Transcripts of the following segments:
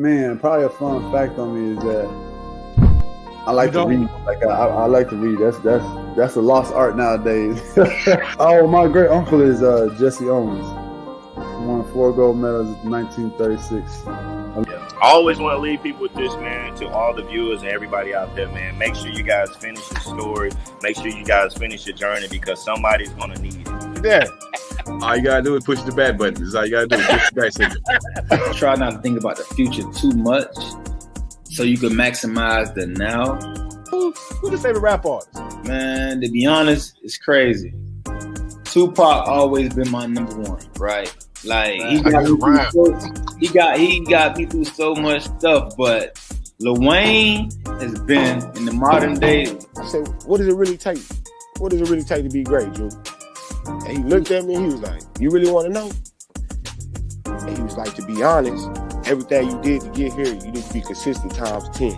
Man, probably a fun fact on me is that I like to read. Like I like to read. That's a lost art nowadays. Oh, my great uncle is Jesse Owens. He won 4 gold medals in 1936. I always want to leave people with this, man, to all the viewers and everybody out there, man. Make sure you guys finish your story. Make sure you guys finish your journey because somebody's going to need it. Yeah. All you got to do is push the back button. That's all you got to do is push the back signal. Try not to think about the future too much so you can maximize the now. Who's your favorite rap artist? Man, to be honest, it's crazy. Tupac always been my number one, right? Like he got me through so much stuff, but Lil Wayne has been in the modern day. I said, what does it really take? What does it really take to be great, Drew? And he looked at me and he was like, you really want to know? And he was like, to be honest, everything you did to get here, you need to be consistent times 10.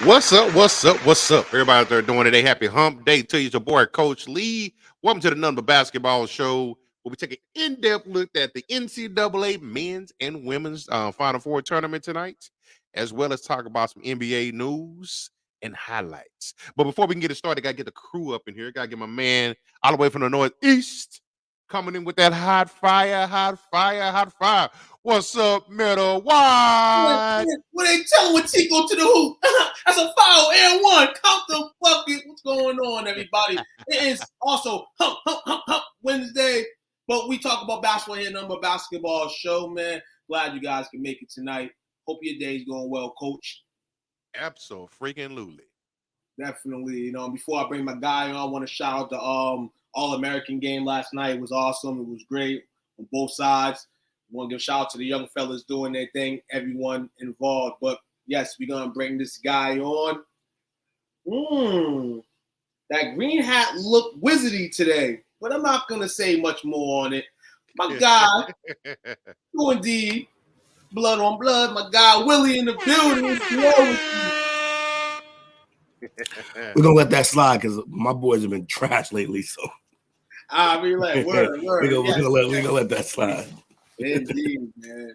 What's up? Everybody out there doing it. A happy hump day to you. It's your boy, Coach Lee. Welcome to the Number Basketball Show, where we take an in-depth look at the NCAA men's and women's Final Four tournament tonight, as well as talk about some NBA news and highlights. But before we can get it started, I got to get the crew up in here. Got to get my man all the way from the Northeast coming in with that hot fire. What's up, Middle Wide? What they telling with Tico to the hoop? That's a foul and one. Count the bucket. What's going on, everybody? It is also hump Wednesday, but we talk about basketball here, Number Basketball Show, man. Glad you guys can make it tonight. Hope your day's going well, Coach. Absolutely. Definitely. You know, before I bring my guy on, I want to shout out the All-American game last night. It was awesome. It was great on both sides. I want to give a shout out to the young fellas doing their thing, everyone involved. But, yes, we're going to bring this guy on. That green hat looked wizardy today, but I'm not going to say much more on it. My guy, who indeed, blood on blood, my guy Willie in the building. We're going to let that slide because my boys have been trash lately. So I mean, like, word. We're going to let that slide. Indeed, man.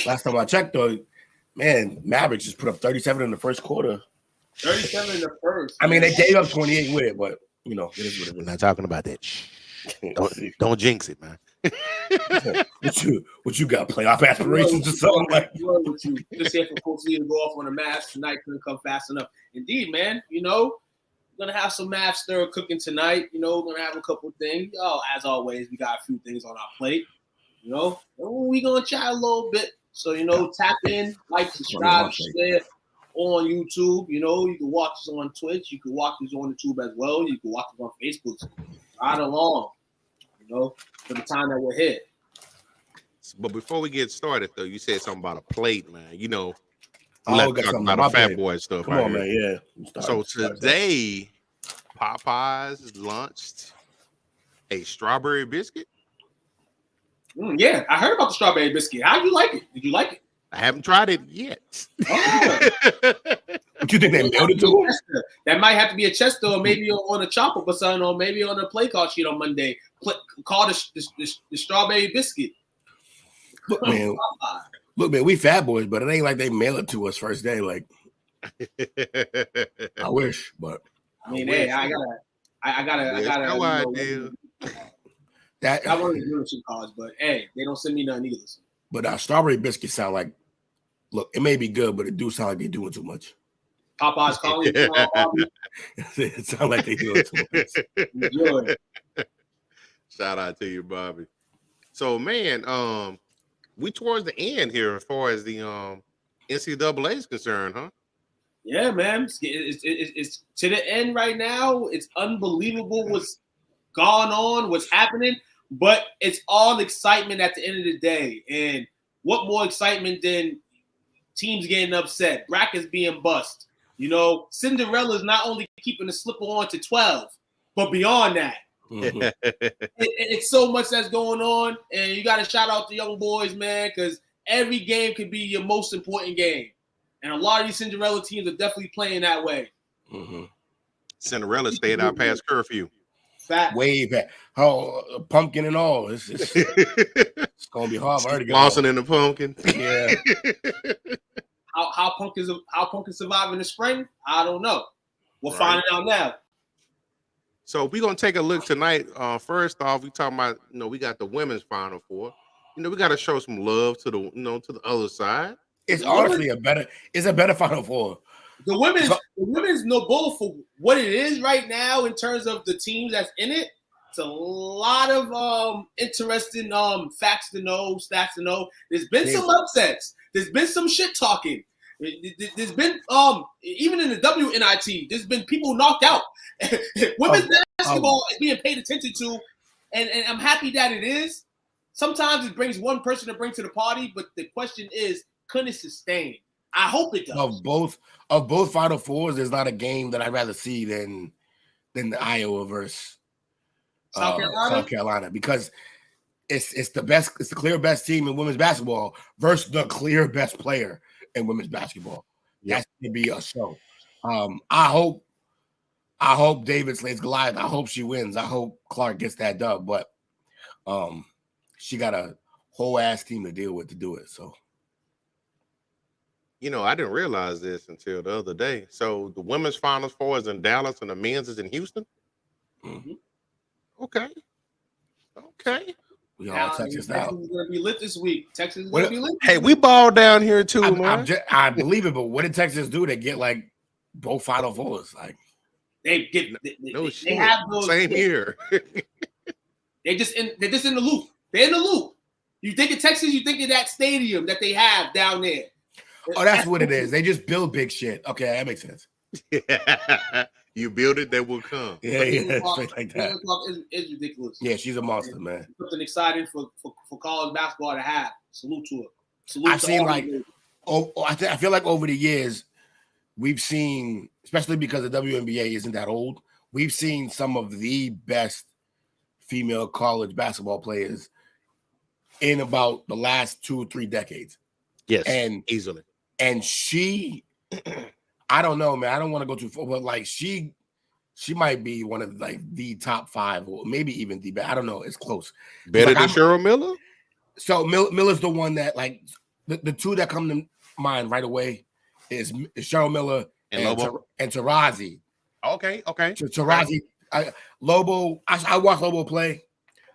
Last time I checked, though, man, Mavericks just put up 37 in the first quarter. 37 in the first. I mean, they gave up 28 with it, but, you know, it is what it is. We're not talking about that. Don't jinx it, man. What you got? Playoff aspirations or something like? With you. Just here for Coach Lee to go off on a Mavs tonight. Couldn't come fast enough. Indeed, man. You know, we're gonna have some Mavs stir cooking tonight. You know, we're gonna have a couple things. Oh, as always, we got a few things on our plate. You know, we're gonna chat a little bit. So, you know, tap in, like, subscribe, share on YouTube. You know, you can watch us on Twitch. You can watch us on YouTube as well. You can watch us on Facebook. Right along, you know, for the time that we're here. But before we get started, though, you said something about a plate, man. You know, Oh, let's talk about the fat boy stuff. Come right on, here. man. Yeah. So today, Popeyes launched a strawberry biscuit. Yeah, I heard about the strawberry biscuit. How you like it? Did you like it? I haven't tried it yet. Oh. What you think they mailed it to him? That might have to be a Chester, or maybe on a chopper or something, or maybe on a play card sheet on Monday. Call the strawberry biscuit. Look, man, we fat boys, but it ain't like they mail it to us first day. Like, I wish, but I mean, hey, I gotta. No idea. That I want to do some cards, but hey, they don't send me nothing either. But strawberry biscuits sound like, look, it may be good, but it do sound like they're doing too much. Popeyes calling you. It sounds like they doing too much. Enjoy. Shout out to you, Bobby. So, man, we towards the end here as far as the NCAA is concerned, huh? Yeah, man. It's to the end right now. It's unbelievable what's gone on, what's happening, but it's all excitement at the end of the day. And what more excitement than teams getting upset, brackets being bust? You know, Cinderella's not only keeping the slipper on to 12, but beyond that. Mm-hmm. It's so much that's going on, and you got to shout out the young boys, man, because every game could be your most important game. And a lot of these Cinderella teams are definitely playing that way. Mm-hmm. Cinderella stayed out past curfew. Fat. Way back. Oh, pumpkin and all. It's gonna be hard for her to get Lawson off. and the pumpkin. Yeah. How Punk is surviving the spring? I don't know. We'll find it out now. So we're gonna take a look tonight. First off, we talking about we got the women's Final Four. We got to show some love to the to the other side. It's honestly a better Final Four. The women's no bull for what it is right now in terms of the teams that's in it. It's a lot of interesting facts to know, stats to know. There's been some upsets. There's been some shit talking. There's been even in the WNIT, there's been people knocked out. Women's basketball is being paid attention to, and I'm happy that it is. Sometimes it brings one person to bring to the party, but the question is, can it sustain? I hope it does. Of both Final Fours, there's not a game that I'd rather see than the Iowa versus South Carolina, because it's the best, it's the clear best team in women's basketball versus the clear best player in women's basketball. That's gonna be a show. I hope David slays Goliath. I hope she wins. I hope Clark gets that dub, but she got a whole ass team to deal with to do it. So, I didn't realize this until the other day. So the women's Final Four is in Dallas and the men's is in Houston. Mm-hmm. Okay. We all Texas now. Texas is going to be lit this week. Texas is going to be lit. Hey, we ball down here too, man. I believe it, but what did Texas do? They get like both Final Fours. Like they have those same year. they're just in the loop. They're in the loop. You think of Texas, you think of that stadium that they have down there. Oh, that's what it is. They just build big shit. Okay, that makes sense. Yeah. You build it, they will come. Yeah, straight like that. Is ridiculous. Yeah, she's a monster, man. Something exciting for college basketball to have. Salute to her. I've seen I feel like over the years we've seen, especially because the WNBA isn't that old, we've seen some of the best female college basketball players in about the last 2 or 3 decades. Yes, and easily. And she, I don't know, man. I don't want to go too far, but like she might be one of like the top 5, or maybe even the best. I don't know. It's close. Better than Cheryl Miller. So Miller's the one that like the two that come to mind right away is Cheryl Miller and Tarazi. Okay. Tarazi, Lobo. I watched Lobo play.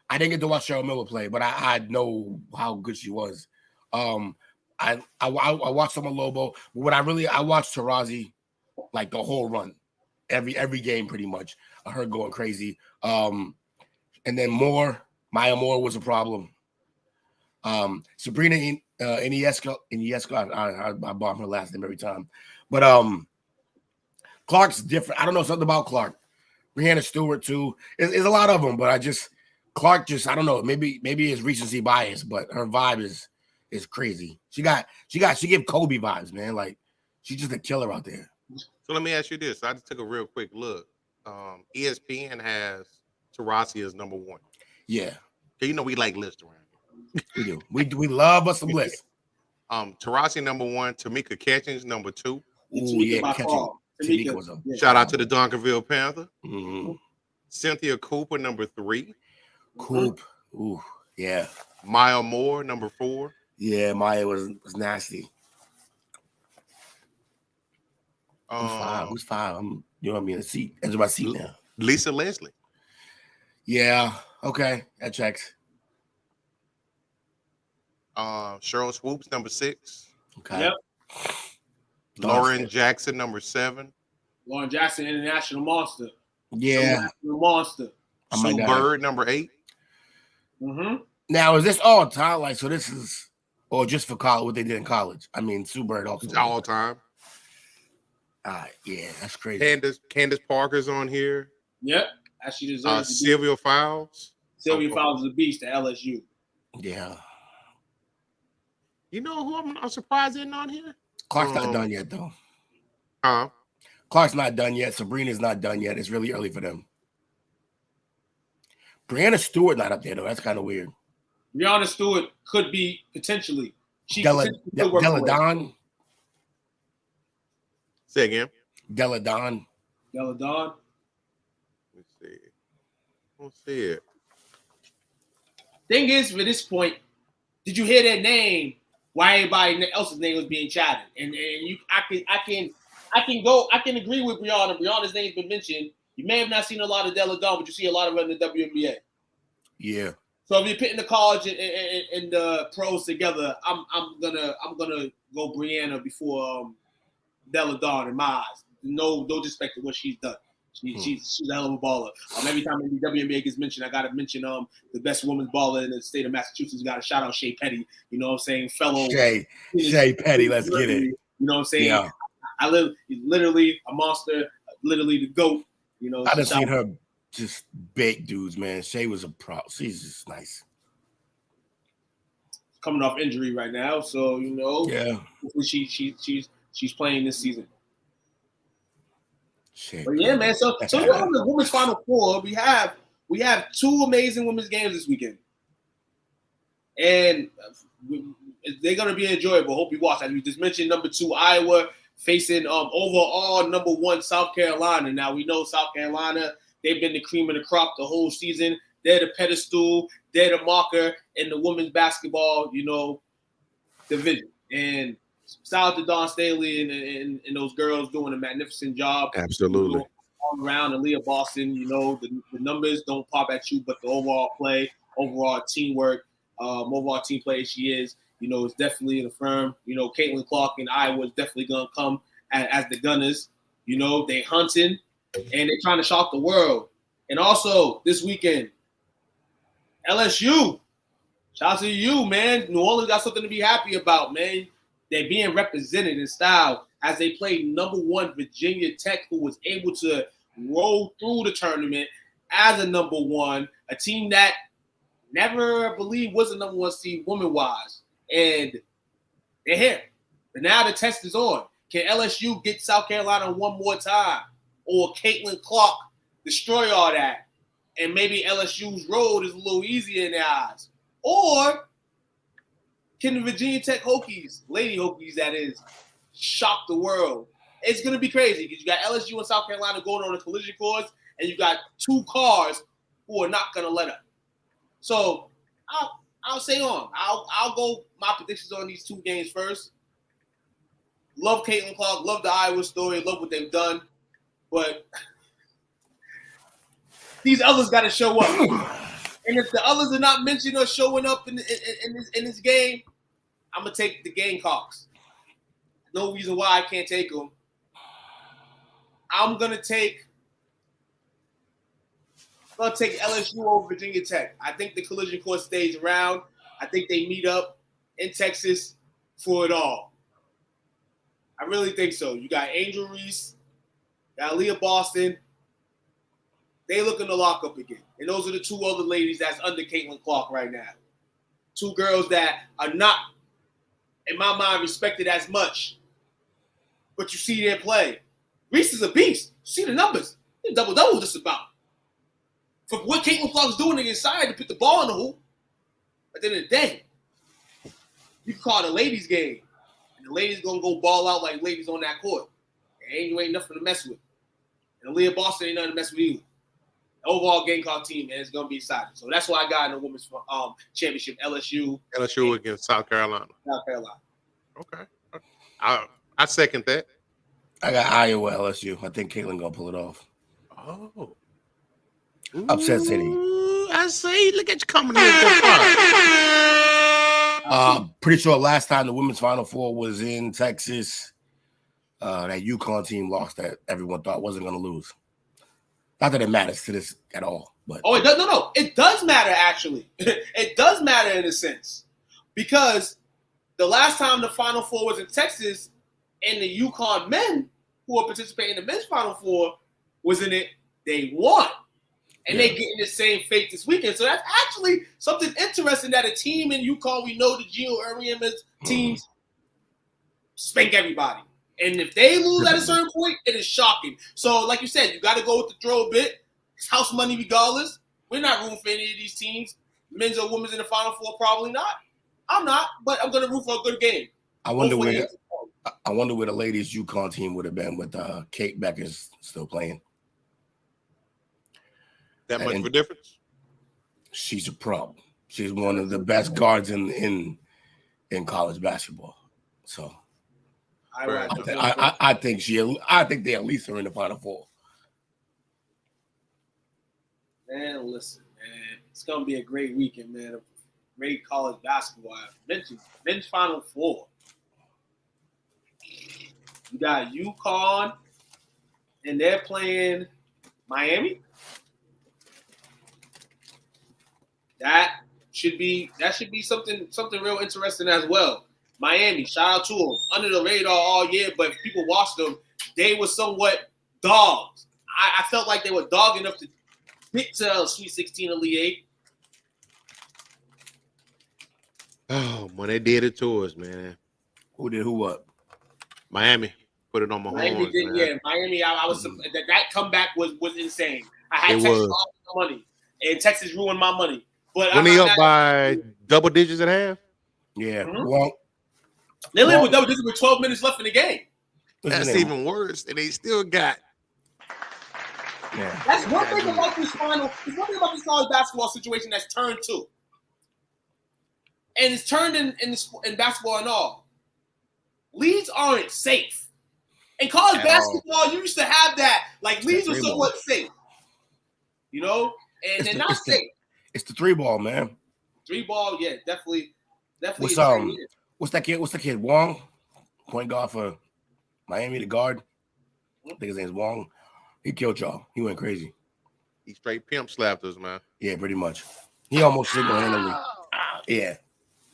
I didn't get to watch Cheryl Miller play, but I know how good she was. I watched some of Lobo, but I watched Tarazi like the whole run, every game pretty much. Her going crazy. And then Maya Moore was a problem. Sabrina Iniesco, I bomb her last name every time, but Clark's different. I don't know, something about Clark. Brianna Stewart too. There's a lot of them, but Clark I don't know. Maybe it's recency bias, but her vibe is crazy. She give Kobe vibes, man. Like she's just a killer out there. So let me ask you this. I just took a real quick look. ESPN has Tarazi as number 1. Yeah. Okay, we like lists around here. We do. We love us some lists. Tarazi number 1, Tamika Catchings number 2. Ooh, yeah, Tamika was shout out to the Dunkerville Panther. Mm-hmm. Cynthia Cooper number 3. Coop. Ooh, yeah. Maya Moore number 4. Yeah, Maya was nasty. Who's 5? I'm in a seat. That's my seat now. Lisa Leslie. Yeah. Okay, that checks. Cheryl Swoops number 6. Okay. Yep. Lauren Jackson number 7. Lauren Jackson, international monster. Yeah. Monster. Sue Bird number 8. Mm-hmm. Now, is this all time? Like, so this is, or just for college, what they did in college? I mean, Sue Bird also. It's all time. Yeah, that's crazy. Candace Parker's on here. Yep. As she deserves. Sylvia Fowles. Sylvia Fowles is a beast at LSU. Yeah. You know who I'm surprised isn't on here? Clark's not done yet, though. Huh? Clark's not done yet. Sabrina's not done yet. It's really early for them. Brianna Stewart not up there, though. That's kind of weird. Brianna Stewart could be potentially. Della Don. Say again. Della Don. Deladon. Let's see. Let's see it. Thing is, for this point, did you hear their name? Why everybody else's name was being chatted? And I can agree with Brianna. Brianna's name's been mentioned. You may have not seen a lot of Deladon, but you see a lot of it in the WNBA. Yeah. So if you're putting the college and the pros together, I'm gonna go Brianna before Deladon in my eyes. No disrespect to what she's done. She's a hell of a baller. Every time the WNBA gets mentioned, I gotta mention the best women's baller in the state of Massachusetts. Got to shout out Shea Petty. You know what I'm saying? Fellow Shea Petty, let's get it. You know what I'm saying? Yeah. I live literally a monster, literally the GOAT. You know, I just seen her just big dudes, man. Shea was a pro. She's just nice. Coming off injury right now, so you know, yeah, she's playing this season. Shea, but yeah, man. So on the women's Final Four, we have two amazing women's games this weekend, and they're gonna be enjoyable. Hope you watch. As we just mentioned, number 2 Iowa facing overall number 1 South Carolina. Now we know South Carolina, they've been the cream of the crop the whole season. They're the pedestal, they're the marker in the women's basketball, division. And shout out to Dawn Staley and those girls doing a magnificent job. Absolutely. All around, and Leah Boston, the numbers don't pop at you, but the overall play, overall teamwork, overall team play she is, is definitely an affirm. Caitlin Clark in Iowa is definitely going to come as the Gunners. They hunting, and they're trying to shock the world. And also, this weekend, LSU. Shout out to you, man. New Orleans got something to be happy about, man. They're being represented in style as they play number 1 Virginia Tech, who was able to roll through the tournament as a number 1, a team that never, I believe, was a number 1 seed woman-wise. And they're here. But now the test is on. Can LSU get South Carolina one more time? Or Caitlin Clark destroy all that? And maybe LSU's road is a little easier in their eyes. Or can the Virginia Tech Hokies, Lady Hokies that is, shock the world? It's going to be crazy because you got LSU and South Carolina going on a collision course, and you got 2 cars who are not going to let up. So I'll say on. I'll go my predictions on these 2 games first. Love Caitlin Clark, love the Iowa story, love what they've done, but these others got to show up. And if the others are not mentioned or showing up in this game, I'm gonna take the Gamecocks. No reason why I can't take them. I'm gonna take LSU over Virginia Tech. I think the collision course stays around. I think they meet up in Texas for it all. I really think so. You got Angel Reese, got Leah Boston. They looking to lock up again. And those are the 2 other ladies that's under Caitlin Clark right now. 2 girls that are not, in my mind, respected as much. But you see their play. Reese is a beast. You see the numbers. They're double-double just about. For what Caitlin Clark's doing inside to put the ball in the hoop, at the end of the day, you can call it a ladies' game. And the ladies going to go ball out like ladies on that court. And Angel ain't nothing to mess with. And Leah Boston ain't nothing to mess with either. Overall Gamecock team, and it's going to be exciting. So that's why I got in the women's championship, LSU. LSU against South Carolina. South Carolina. Okay. I second that. I got Iowa, LSU. I think Caitlin going to pull it off. Oh. Upset City. I say, look at you coming here so far. Pretty sure last time the women's Final Four was in Texas, that UConn team lost that everyone thought wasn't going to lose. Not that it matters to this at all, but it does. No, it does matter actually. It does matter in a sense because the last time the Final Four was in Texas, and the UConn men who are participating in the men's Final Four was in it, they won, and they getting the same fate this weekend. So that's actually something interesting that a team in UConn, we know the Gio Ariema's teams spank everybody. And if they lose at a certain point, it is shocking. So, like you said, you got to go with the throw a bit. It's house money regardless. We're not rooting for any of these teams. Men's or women's in the Final Four, probably not. I'm not, but I'm going to root for a good game. I wonder where the ladies' UConn team would have been with Kate Becker's still playing. That much of And a difference? she's a pro. She's one of the best guards in college basketball. So I think they at least are in the Final Four. Man, listen, man, it's gonna be a great weekend, man. Great college basketball. Men's Final Four. You got UConn, and they're playing Miami. That should be something real interesting as well. Miami, shout out to them. Under the radar all year, but if people watched them, they were somewhat dogs. I felt like they were dog enough to get to Sweet 16 Elite 8. Oh, when they did it to us, man. Who did who what? Miami put it on my horns, man. Yeah, Miami. I was that comeback was insane. I had It Texas was. all my money, and Texas ruined my money. But When they up by double digits at half? Yeah. Mhm. Well, they live with double digits with 12 minutes left in the game. That's even worse. And they still got. Yeah. That's one thing about this final. There's one thing about this college basketball situation that's turned too, and it's turned in basketball and all. Leads aren't safe. In college basketball, you used to have that. Like leads are somewhat safe, you know, and they're not safe. It's the 3-ball, man. 3-ball, yeah, definitely. What's that kid? What's the kid? Wong, point guard for Miami, the guard. I think his name's Wong. He killed y'all. He went crazy. He straight pimp slapped us, man. Yeah, pretty much. He almost single-handedly. Yeah.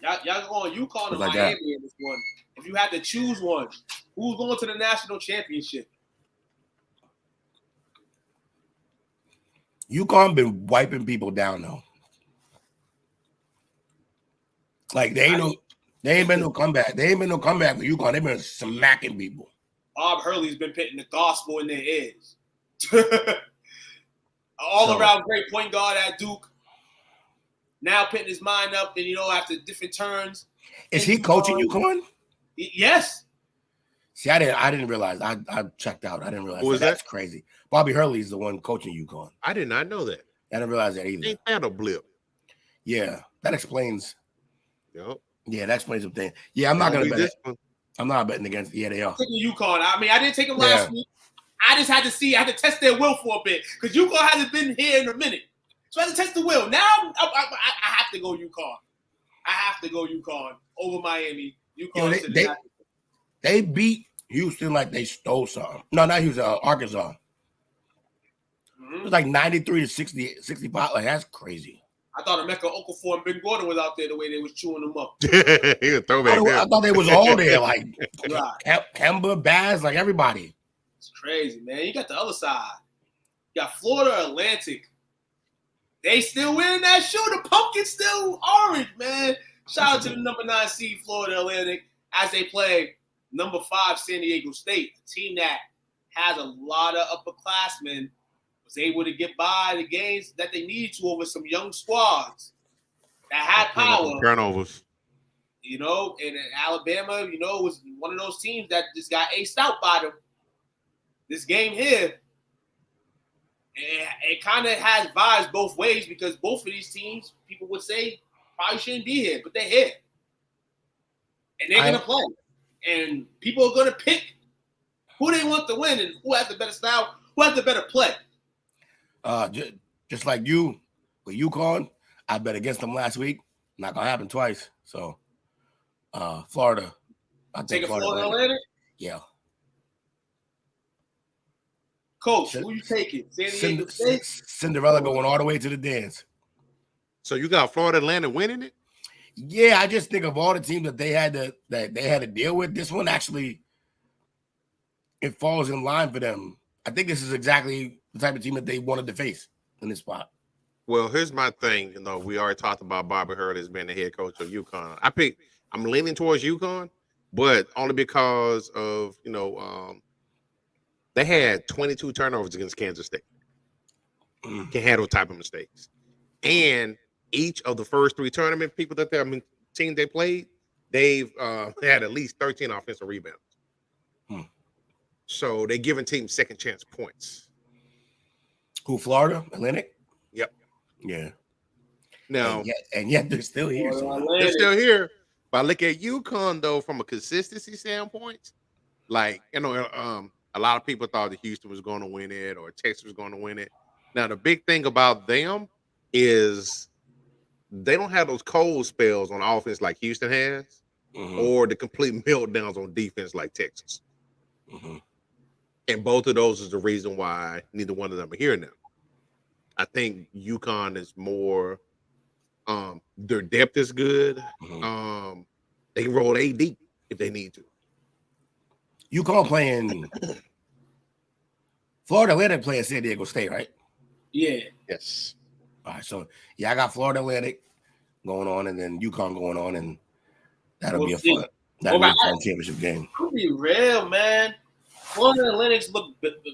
Y'all going UConn or Like Miami that. in this one? If you had to choose one, who's going to the national championship? UConn been wiping people down though. Like they ain't been no comeback. They ain't been no comeback with UConn. They've been smacking people. Bob Hurley's been putting the gospel in their ears. All around great point guard at Duke. Now putting his mind up, and after different turns. Is he coaching UConn? Yes. See, I didn't realize. I checked out. I didn't realize. Who is That's crazy. Bobby Hurley's the one coaching UConn. I did not know that. I didn't realize that either. Ain't that a blip? Yeah, that explains. Yep. Yeah, that explains some things. Yeah, I'm not gonna bet it. I'm not betting against. Yeah, they are. Taking UConn. I mean, I didn't take them last week. I just had to see. I had to test their will for a bit because UConn hasn't been here in a minute. So I had to test the will. Now I have to go UConn. I have to go UConn over Miami. UConn. They beat Houston like they stole something. No, not Houston. Arkansas. Mm-hmm. It was like 93 to 60, 65. Like that's crazy. I thought Emeka Okafor and Ben Gordon was out there the way they was chewing them up. He a throwback. I thought they was all there, like right. Kemba, Baz, like everybody. It's crazy, man. You got the other side. You got Florida Atlantic. They still winning that shoe. The pumpkin's still orange, man. Shout out to the number 9 seed Florida Atlantic as they play number 5 San Diego State, a team that has a lot of upperclassmen, was able to get by the games that they needed to over some young squads that had power. Turnovers. And Alabama, was one of those teams that just got aced out by them. This game here, it kind of has vibes both ways because both of these teams, people would say, probably shouldn't be here, but they're here. And they're going to play. And people are going to pick who they want to win and who has the better style, who has the better play. Just like you with UConn, I bet against them last week. Not going to happen twice. So, Florida. I take Florida Atlantic? Yeah. Coach, who you taking? San Diego State? Cinderella going all the way to the dance. So you got Florida Atlantic winning it? Yeah, I just think of all the teams that they had to deal with, this one actually it falls in line for them. I think this is exactly the type of team that they wanted to face in this spot. Well, here's my thing. We already talked about Bobby Hurley as being the head coach of UConn. I'm leaning towards UConn, but only because of they had 22 turnovers against Kansas State. Can handle type of mistakes. And each of the first 3 tournament people teams they played, they've had at least 13 offensive rebounds. So they're giving teams second chance points. Who, Florida Atlantic? Yeah. Now, And yet they're still here. So they're still here. But I look at UConn though from a consistency standpoint. Like, a lot of people thought that Houston was going to win it or Texas was going to win it. Now, the big thing about them is they don't have those cold spells on offense like Houston has, or the complete meltdowns on defense like Texas. And both of those is the reason why neither one of them are here now. I think UConn is more, their depth is good. They can roll AD if they need to. UConn playing Florida Atlantic playing San Diego State, right? Yeah. Yes. All right. So I got Florida Atlantic going on, and then UConn going on, and that'll be a fun championship game. I'll be real, man. Florida Atlantic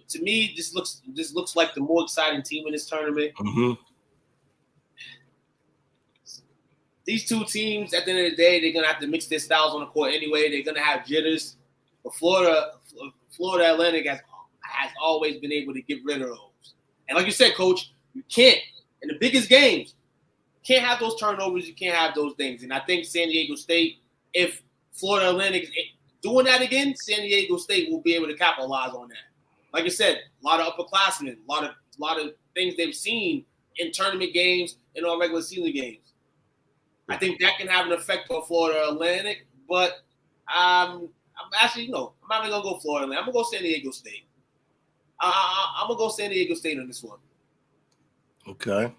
to me this looks like the more exciting team in this tournament. These two teams, at the end of the day, they're gonna have to mix their styles on the court anyway. They're gonna have jitters. But Florida Atlantic has always been able to get rid of those. And like you said, Coach, you can't in the biggest games. You can't have those turnovers. You can't have those things. And I think San Diego State, if Florida Atlantic is doing that again, San Diego State will be able to capitalize on that. Like I said, a lot of upperclassmen, a lot of things they've seen in tournament games and on regular season games. I think that can have an effect on Florida Atlantic, but I'm actually, I'm not even gonna go Florida Atlantic. I'm gonna go San Diego State. I'm gonna go San Diego State on this one. Okay.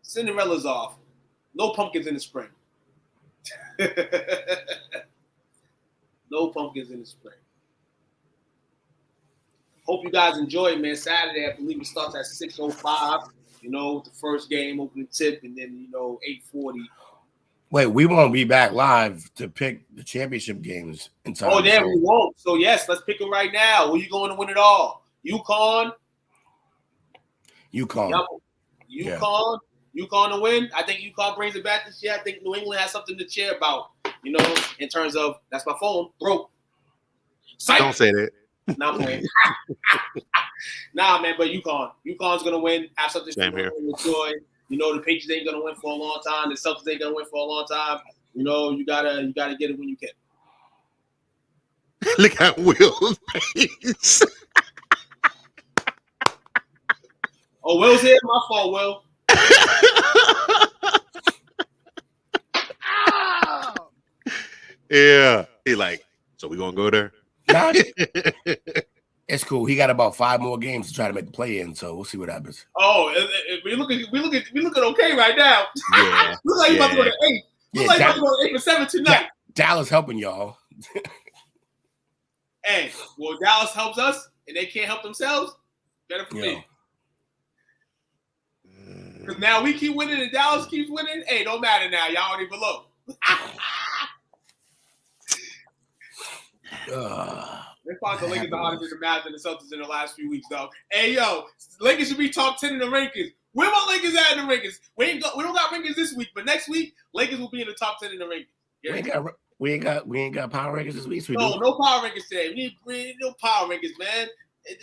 Cinderella's off. No pumpkins in the spring. No pumpkins in the spring. Hope you guys enjoy it, man. Saturday, I believe it starts at 6:05. With the first game, opening tip, and then 8:40. Wait, we won't be back live to pick the championship games in time. Oh, yeah, we won't. So yes, let's pick them right now. Who you going to win it all? UConn. Yep. UConn to win. I think UConn brings it back this year. I think New England has something to cheer about. In terms of that's my phone broke. Psych. Don't say that. Nah, man. Nah, man. But UConn's gonna win. Have something to enjoy. The Patriots ain't gonna win for a long time. The Celtics ain't gonna win for a long time. You gotta get it when you can. Look at Will's face. Oh, Will's here. My fault, Will. Yeah. He like, so we gonna go there? Nah, it's cool. He got about 5 more games to try to make the play in, so we'll see what happens. Oh, we looking okay right now. Yeah. Look like you about to go to 8. Look like you about to go to 8 for 7 tonight. Dallas helping y'all. Hey, well, Dallas helps us, and they can't help themselves. Better for me. Because now we keep winning, and Dallas keeps winning. Hey, don't matter now. Y'all already below. They found the Lakers are harder than the Mavs and the Celtics in the last few weeks, though. Hey, yo, Lakers should be top 10 in the rankings. Where my Lakers at in the rankings? We don't got rankings this week, but next week Lakers will be in the top 10 in the rankings. Yeah. We ain't got power rankings this week. No power rankings today. We need no power rankings, man.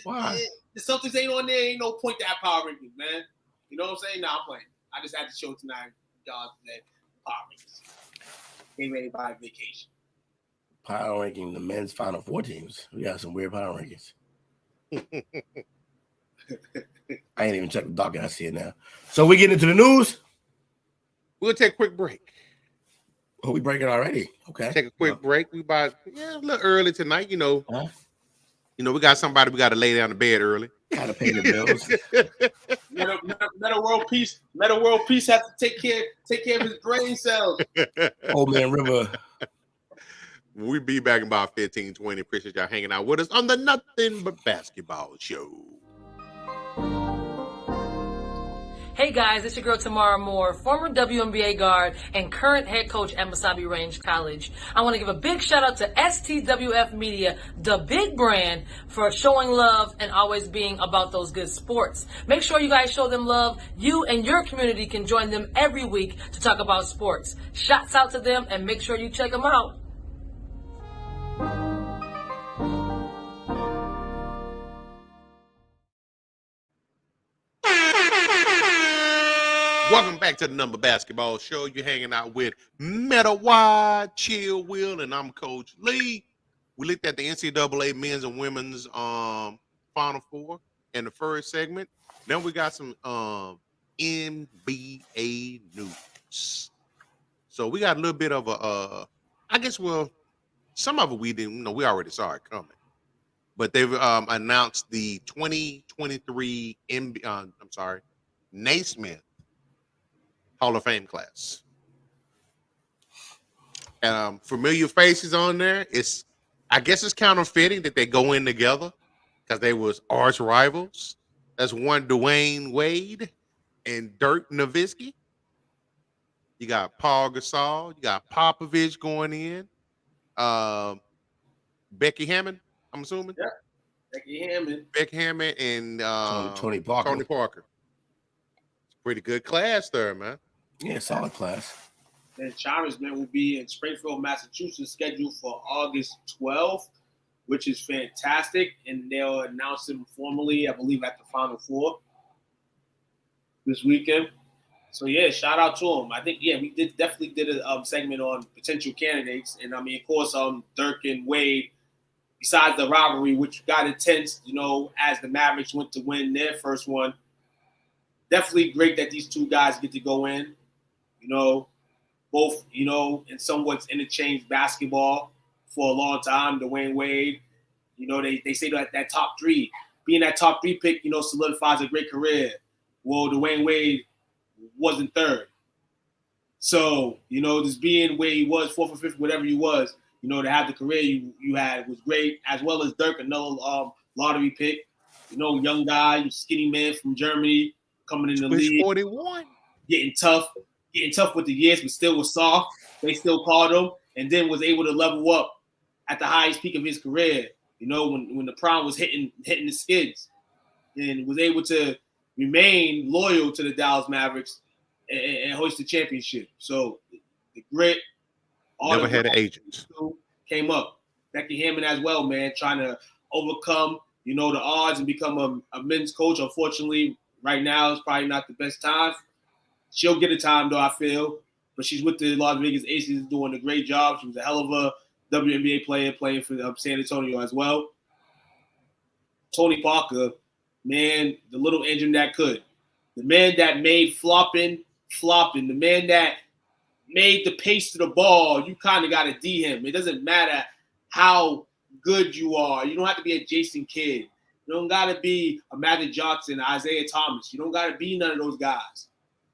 Why? The Celtics ain't on there. Ain't no point to have power rankings, man. You know what I'm saying? Nah, I'm playing. I just had to show tonight, y'all, today. Power rankings. Ain't ready by vacation. Power ranking the men's Final Four teams. We got some weird power rankings. I ain't even checked the docket. I see it now. So we get into the news. We'll take a quick break. Oh, we breaking already? Okay. Take a quick break. We a little early tonight. We got somebody we got to lay down the bed early. Gotta pay the bills. Meta World Peace has to take care of his brain cells. Old Man River. We'll be back in about 15, 20. Appreciate y'all hanging out with us on the Nothing But Basketball Show. Hey guys, it's your girl Tamara Moore, former WNBA guard and current head coach at Mesabi Range College. I want to give a big shout out to STWF Media, the big brand, for showing love and always being about those good sports. Make sure you guys show them love. You and your community can join them every week to talk about sports. Shouts out to them and make sure you check them out. back to the Number Basketball Show. You're hanging out with Meta Wide, Chill Will, and I'm Coach Lee. We looked at the NCAA men's and women's Final Four in the first segment. Then we got some NBA news. So we got a little bit of I guess, well, some of it we didn't know. We already saw it coming. But they've announced the 2023 Naismith Hall of Fame class. Familiar faces on there. I guess it's kind of fitting that they go in together because they was arch rivals. That's one Dwayne Wade and Dirk Nowitzki. You got Paul Gasol. You got Popovich going in. Becky Hammond, I'm assuming. Yeah, Becky Hammond and Tony Parker. Tony Parker. It's a pretty good class there, man. Yeah, solid class. And Chalmers, man, will be in Springfield, Massachusetts, scheduled for August 12th, which is fantastic. And they'll announce him formally, I believe, at the Final Four this weekend. So, yeah, shout out to him. I think, yeah, we definitely did a segment on potential candidates. And, I mean, of course, Dirk and Wade, besides the rivalry, which got intense, you know, as the Mavericks went to win their first one. Definitely great that these two guys get to go in, you know, both, you know, in somewhat interchanged basketball for a long time. Dwayne Wade, you know, they say that top three, being that top three pick, you know, solidifies a great career. Well, Dwayne Wade wasn't third. So, you know, just being where he was, fourth or fifth, whatever he was, you know, to have the career you had was great, as well as Dirk, another lottery pick. You know, young guy, skinny man from Germany, coming in the league. 41. Getting tough with the years, but still was soft. They still called him, and then was able to level up at the highest peak of his career. You know, when the prime was hitting the skids, and was able to remain loyal to the Dallas Mavericks and hoist the championship. So the grit. Never had an agent. Came up. Becky Hammond as well, man, trying to overcome, you know, the odds and become a men's coach. Unfortunately, right now is probably not the best time. She'll get a time, though, I feel. But she's with the Las Vegas Aces, doing a great job. She was a hell of a WNBA player playing for San Antonio as well. Tony Parker, man, the little engine that could. The man that made flopping. The man that made the pace to the ball. You kind of got to D him. It doesn't matter how good you are. You don't have to be a Jason Kidd. You don't got to be a Magic Johnson, Isaiah Thomas. You don't got to be none of those guys.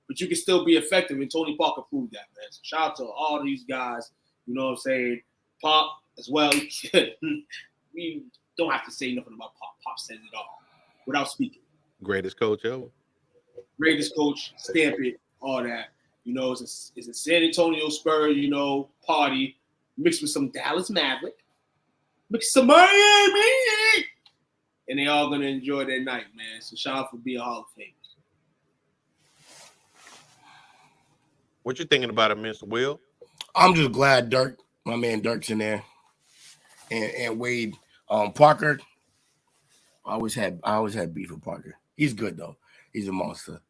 But you can still be effective, and Tony Parker proved that, man. So shout out to all these guys. You know what I'm saying? Pop as well. We don't have to say nothing about Pop. Pop says it all without speaking. Greatest coach ever. Greatest coach, stamp it, all that. You know, it's a San Antonio Spur, you know, party mixed with some Dallas Maverick, mixed some Miami, and they all gonna enjoy their night, man. So shout out for being Hall of Fame. What you thinking about it, Mr. Will? I'm just glad Dirk, my man Dirk's in there, and Wade. Parker, I always had beef with Parker. He's good though. He's a monster.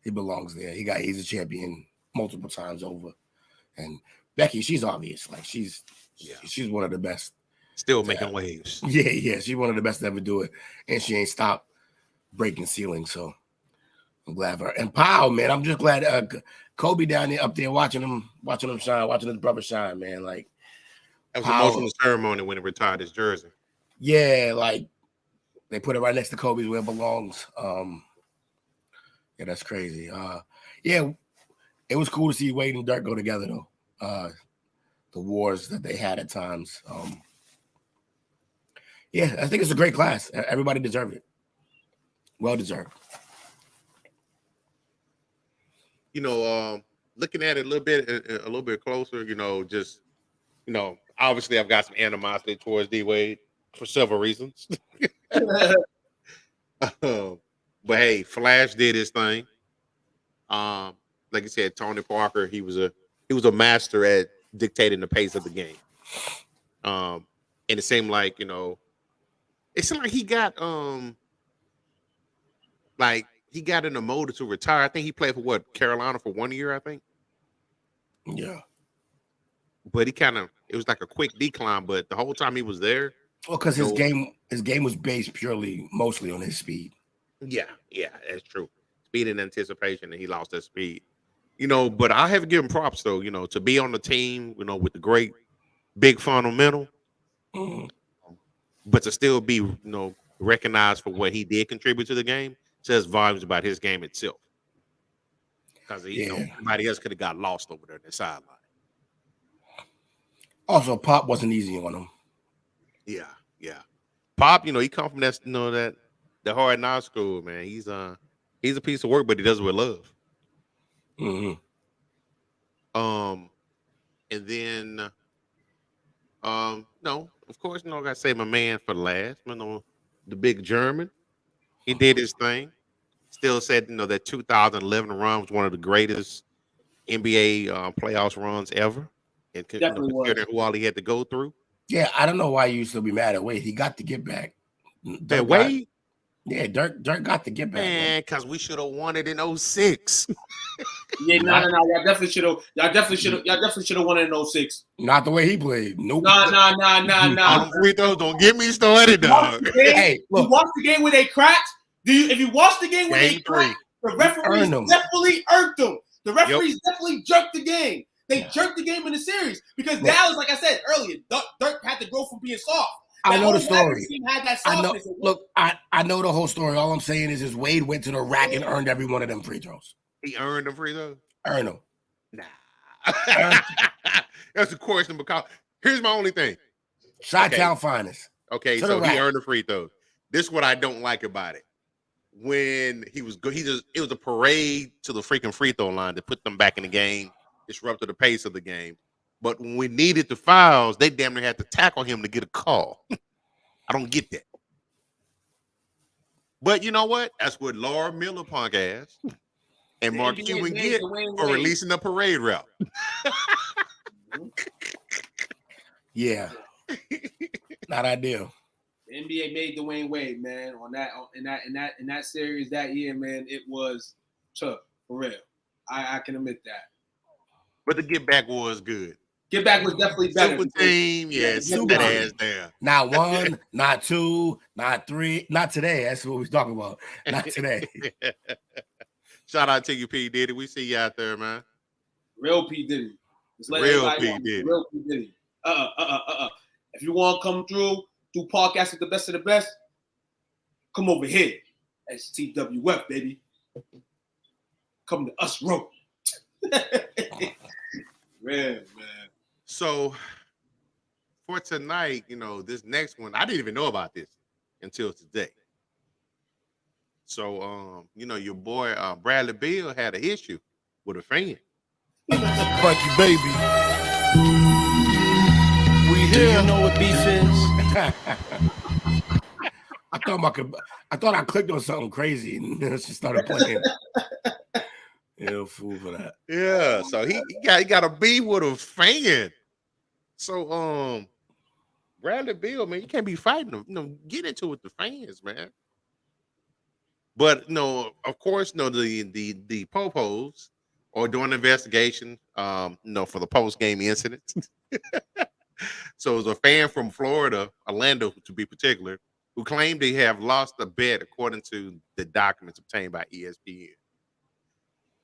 He belongs there. He's a champion multiple times over. And Becky, she's obvious. Like she's one of the best. Still making waves. Yeah. She's one of the best to ever do it. And she ain't stopped breaking ceilings. So I'm glad for her. And Powell, man, I'm just glad Kobe down there up there watching him shine, watching his brother shine, man. Like that was an emotional ceremony when he retired his jersey. Yeah, like they put it right next to Kobe's where it belongs. Yeah, that's crazy. Yeah, it was cool to see Wade and Dirk go together though. The wars that they had at times. Yeah, I think it's a great class. Everybody deserved it. Well deserved. You know, looking at it a little bit closer, you know, just, you know, obviously I've got some animosity towards D Wade for several reasons. But hey, Flash did his thing. Like I said, Tony Parker, he was a master at dictating the pace of the game. And it seemed like, you know, he got like he got in the mold to retire. I think he played for Carolina for 1 year, I think. Yeah. But it was like a quick decline. But the whole time he was there, Well, because his game was based mostly on his speed. Yeah, that's true. Speed and anticipation, and he lost that speed. But I have to give him props though. To be on the team, with the great big fundamental, but to still be, recognized for what he did contribute to the game says volumes about his game itself. Because somebody else could have got lost over there in the sideline. Also, Pop wasn't easy on him. Yeah. Pop, he come from that, the hard knock school, man. He's a piece of work, but he does it with love. Mm-hmm. And then, no, of course, I gotta say my man for last. The big German, he did his thing. Still said, that 2011 run was one of the greatest NBA playoffs runs ever, and considering who all he had to go through. Yeah, I don't know why you still be mad at Wade. He got to get back. Wade? Yeah, Dirk got to get back. Man, because we should have won it in 06. Yeah, no. Y'all definitely should have won it in 06. Not the way he played. Nope. Nah. Free throws, don't get me started, dog. Hey, look. You watch the game where they cracked? If you watch the game where they cracked, the referees definitely irked them. The referees definitely jerked the game. They jerked the game in the series because Dallas, like I said earlier, Dirk had to grow from being soft. I know the story. Had that I know the whole story. All I'm saying is Wade went to the rack and earned every one of them free throws. He earned the free throws? Earned them. Nah. That's a question because here's my only thing. Chi-Town finest. Okay, so he earned the free throws. This is what I don't like about it. When he was good, it was a parade to the freaking free throw line to put them back in the game, disrupted the pace of the game. But when we needed the fouls, they damn near had to tackle him to get a call. I don't get that. But you know what? That's what Laura Miller punk ass and Mark Cuban get for releasing the parade route. Yeah. Not ideal. The NBA made Dwayne Wade, man, in that series that year, man. It was tough, for real. I can admit that. But the get back was good. Get back was definitely better. Super team, sit that ass down. Not one, not two, not three, not today. That's what we're talking about. Not today. Shout out to you, P. Diddy. We see you out there, man. Real P. Diddy. Real P. Diddy. Real P. Diddy. If you want to come through, do podcast with the best of the best, come over here. STWF, baby. Come to us, rope. Man. So for tonight, this next one, I didn't even know about this until today. So, your boy Bradley Beal had an issue with a fan. Thank you, baby. We here. You know what beef is? I thought I clicked on something crazy and then she started playing. Fool for that. Yeah, so he got a beef with a fan. So Bradley Beal, man, you can't be fighting them. Get into it with the fans, man. But of course, the Popos are doing an investigation, for the post-game incident. So it was a fan from Florida, Orlando to be particular, who claimed they have lost a bet according to the documents obtained by ESPN.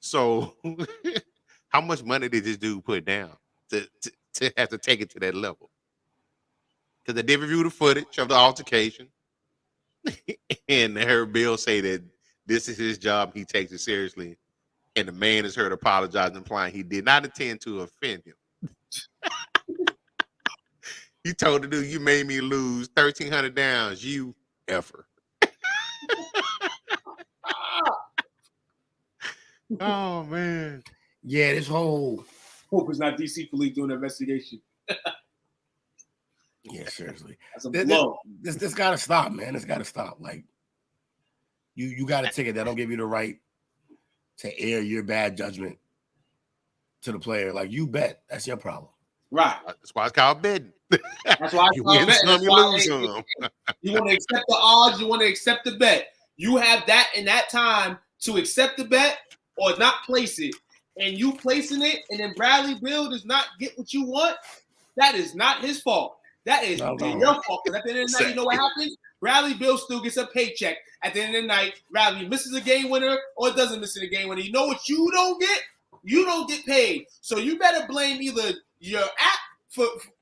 So how much money did this dude put down to have to take it to that level? Because they did review the footage of the altercation. And I heard Bill say that this is his job. He takes it seriously. And the man is heard apologizing, implying he did not intend to offend him. He told the dude, you made me lose 1,300 downs, you effer. Oh, man. Yeah, this whole... Hope it's not DC police doing an investigation. Yeah, seriously. That's a blow. This got to stop, man. This got to stop. Like, you got a ticket that don't give you the right to air your bad judgment to the player. Like, you bet. That's your problem. Right. That's why it's called betting. That's why it's called betting. Some, you lose some. You want to accept the odds. You want to accept the bet. You have that in that time to accept the bet or not place it, and you placing it, and then Bradley Beal does not get what you want, that is not his fault. That is your fault. Because at the end of the night, you know what happens? Bradley Beal still gets a paycheck at the end of the night. Bradley misses a game winner or doesn't miss a game winner. You know what you don't get? You don't get paid. So you better blame either your app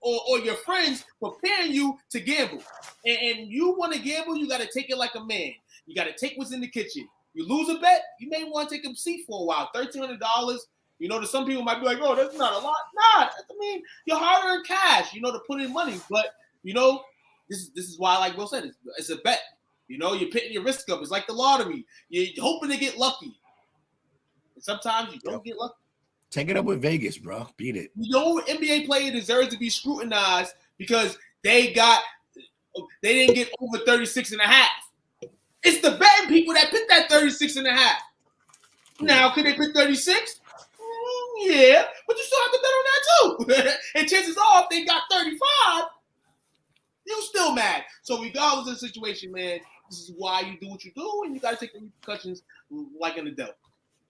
or your friends for paying you to gamble. And you want to gamble, you got to take it like a man. You got to take what's in the kitchen. You lose a bet, you may want to take a seat for a while. $1,300. You know, some people might be like, oh, that's not a lot. Nah, I mean, your hard-earned cash, you know, to put in money. But, you know, this is why, like Will said, it's a bet. You know, you're pitting your risk up. It's like the lottery. You're hoping to get lucky. And sometimes you don't get lucky. Take it up with Vegas, bro. Beat it. You know, NBA player deserves to be scrutinized because they didn't get over 36.5. It's the betting people that picked that 36.5. Now, could they pick 36? Yeah, but you still have to bet on that too. And chances are, if they got 35, you still mad. So regardless of the situation, man, this is why you do what you do, and you got to take the repercussions like an adult.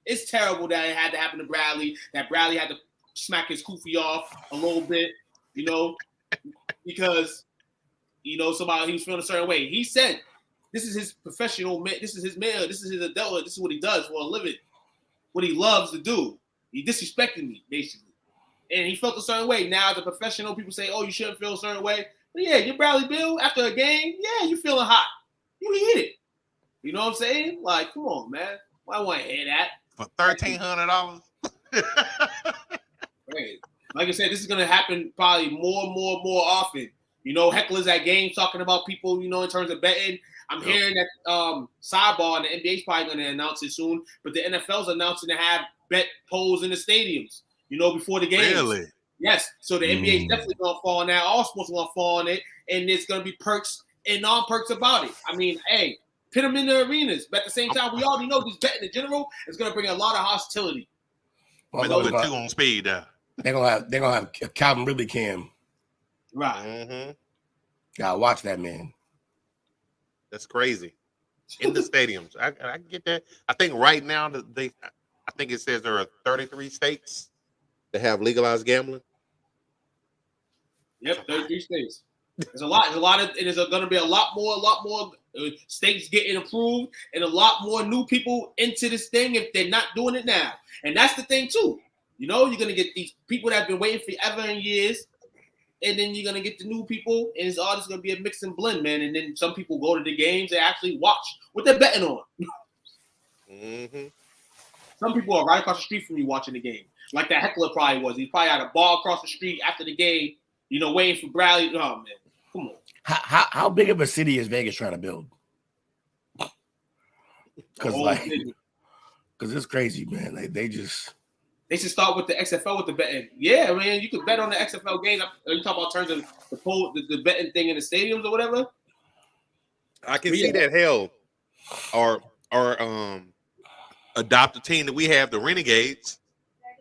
It's terrible that it had to happen to Bradley, that Bradley had to smack his kufi off a little bit, you know, because, you know, somebody he was feeling a certain way. He said, this is his professional man, this is his man, this is his adult, this is what he does for a living, what he loves to do. He disrespected me, basically. And he felt a certain way. Now, as a professional, people say, oh, you shouldn't feel a certain way. But yeah, you're Bradley Beal after a game. Yeah, you feeling hot. You hit it. You know what I'm saying? Like, come on, man. Why want to hear that? For $1,300? Right. Like I said, this is going to happen probably more often. You know, hecklers at games talking about people, you know, in terms of betting. I'm hearing that sidebar, and the NBA's probably going to announce it soon, but the NFL's announcing to have bet polls in the stadiums, you know, before the games. Really? Yes. So the NBA is definitely going to fall on that. All sports are going to fall on it, and there's going to be perks and non-perks about it. I mean, hey, put them in the arenas, but at the same time, we already know this betting in general is going to bring a lot of hostility. Well, they'll put you on speed. They're gonna have Calvin Ridley cam. Right. Mm-hmm. Gotta watch that man. That's crazy. In the stadiums, I get that. I think right now I think it says there are 33 states that have legalized gambling. Yep, 33 states. There's a lot. There's going to be a lot more states getting approved, and a lot more new people into this thing if they're not doing it now. And that's the thing too. You know, you're going to get these people that have been waiting forever and years, and then you're going to get the new people, and it's all just going to be a mix and blend, man. And then some people go to the games and actually watch what they're betting on. Mm-hmm. Some people are right across the street from you watching the game, like that heckler probably was. He probably had a ball across the street after the game, you know, waiting for Bradley. Oh, man. Come on. How big of a city is Vegas trying to build? Because it's crazy, man. They should start with the XFL with the betting. Yeah, man, you could bet on the XFL game. Are you talking about in terms of the betting thing in the stadiums or whatever? I can see that. Hell, or adopt a team that we have, the Renegades.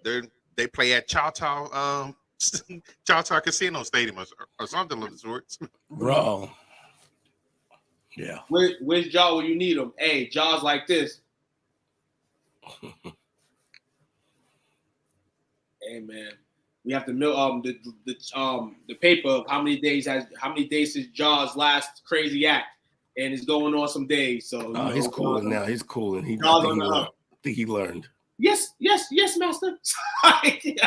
They play at Choctaw Casino Stadium or something of the sorts. Bro. Yeah. Where's Jaw when you need him? Hey, Jaw's like this. Hey, man. We have to know the paper of how many days since Jaw's last crazy act, and it's going on some days. So he's cooling now. He's cooling. I think he learned. Yes, master. Sit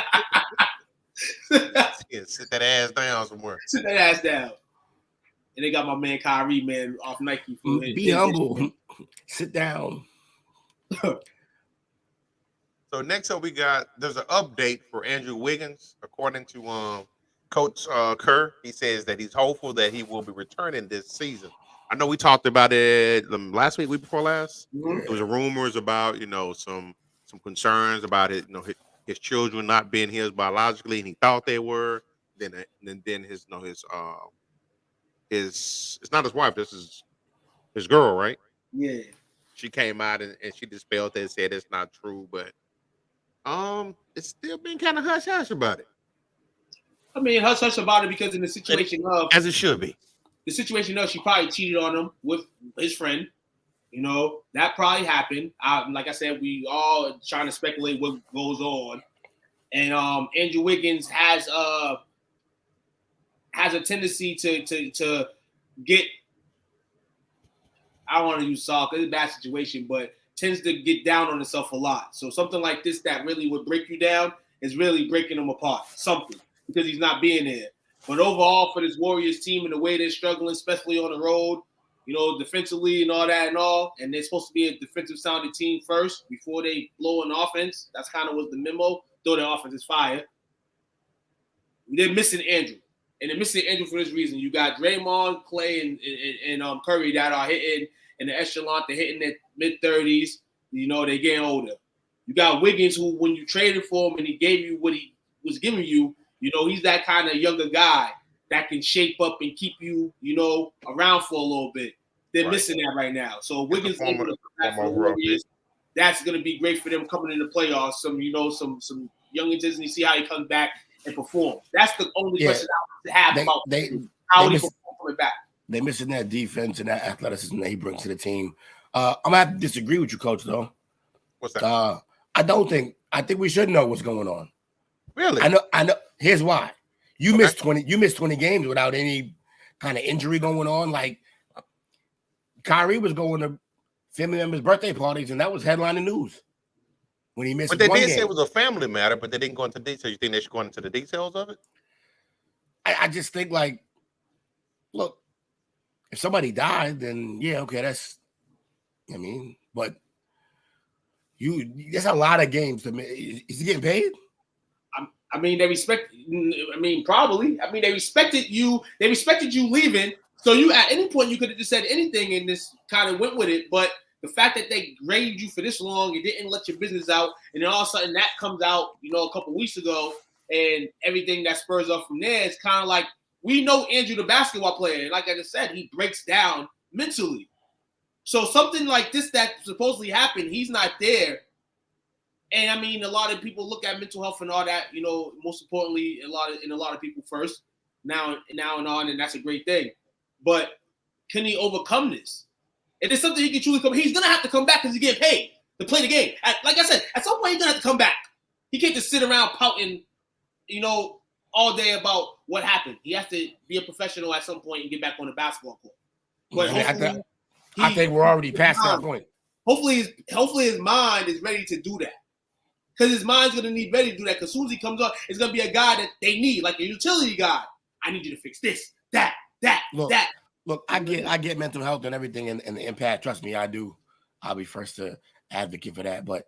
that ass down somewhere. Sit that ass down. And they got my man Kyrie, man, off Nike. Be humble. Sit down. So next up, there's an update for Andrew Wiggins. According to Coach Kerr, he says that he's hopeful that he will be returning this season. I know we talked about it last week before last. Mm-hmm. There was rumors about, you know, some concerns about it, you know, his children not being his biologically, and he thought they were. Then his, you know, it's not his wife. This is his girl, right? Yeah. She came out and she dispelled that and said it's not true, but it's still been kind of hush about it. I mean, hush about it because in the situation of as it should be. The situation of she probably cheated on him with his friend. You know, that probably happened. Like I said, we all trying to speculate what goes on. And Andrew Wiggins has a tendency to get, I don't want to use soft because it's a bad situation, but tends to get down on himself a lot. So something like this that really would break you down is really breaking him apart. Something, because he's not being there. But overall, for this Warriors team and the way they're struggling, especially on the road, you know, defensively and all that and they're supposed to be a defensive sounding team first before they blow an offense. That's kind of was the memo, though their offense is fire. They're missing Andrew. And they're missing Andrew for this reason. You got Draymond, Clay, and Curry that are hitting in the echelon. They're hitting their mid-30s. You know, they're getting older. You got Wiggins, who, when you traded for him and he gave you what he was giving you, you know, he's that kind of younger guy that can shape up and keep you, you know, around for a little bit. They're missing that right now. So Wiggins able to come back for the Warriors. That's going to be great for them coming in the playoffs. Some youngins, and you see how he comes back and perform. That's the only question I have about how he perform coming back. They're missing that defense and that athleticism that he brings to the team. I'm gonna have to disagree with you, Coach. Though, what's that? I think we should know what's going on. Really? I know. Here's why. You missed 20 games without any kind of injury going on. Like Kyrie was going to family members' birthday parties, and that was headlining news when he missed. But they did say it was a family matter, but they didn't go into details. You think they should go into the details of it? I just think, like, look, if somebody died, then yeah, okay, that's. I mean, but there's a lot of games to miss. Is he getting paid? I mean, they respect. I mean, probably. I mean, they respected you. They respected you leaving. So you, at any point, you could have just said anything, and this kind of went with it. But the fact that they graded you for this long, and didn't let your business out, and then all of a sudden that comes out, you know, a couple weeks ago, and everything that spurs up from there is kind of like, we know Andrew, the basketball player, and like I just said, he breaks down mentally. So something like this that supposedly happened, he's not there. And I mean, a lot of people look at mental health and all that, you know, most importantly, a lot of people first, now and on, and that's a great thing. But can he overcome this? If it's something he can truly come, he's gonna have to come back because he's getting paid to play the game. Like I said, at some point he's gonna have to come back. He can't just sit around pouting, you know, all day about what happened. He has to be a professional at some point and get back on the basketball court. But I think we're already past that point. Hopefully his mind is ready to do that. Because his mind's going to need ready to do that. Because as soon as he comes on, it's going to be a guy that they need, like a utility guy. I need you to fix this, that. Look, I get mental health and everything and the impact. Trust me, I do. I'll be first to advocate for that. But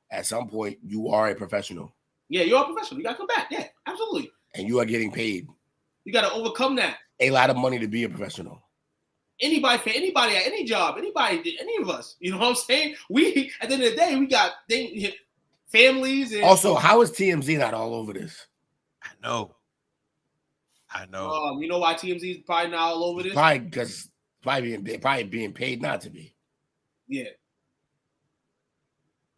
at some point, you are a professional. Yeah, you're a professional. You got to come back. Yeah, absolutely. And you are getting paid. You got to overcome that. A lot of money to be a professional. Anybody at any job, any of us. You know what I'm saying? We, at the end of the day, we got families. And also, how is TMZ not all over this? I know. You know why TMZ is probably not all over this? Probably because probably being paid not to be. Yeah.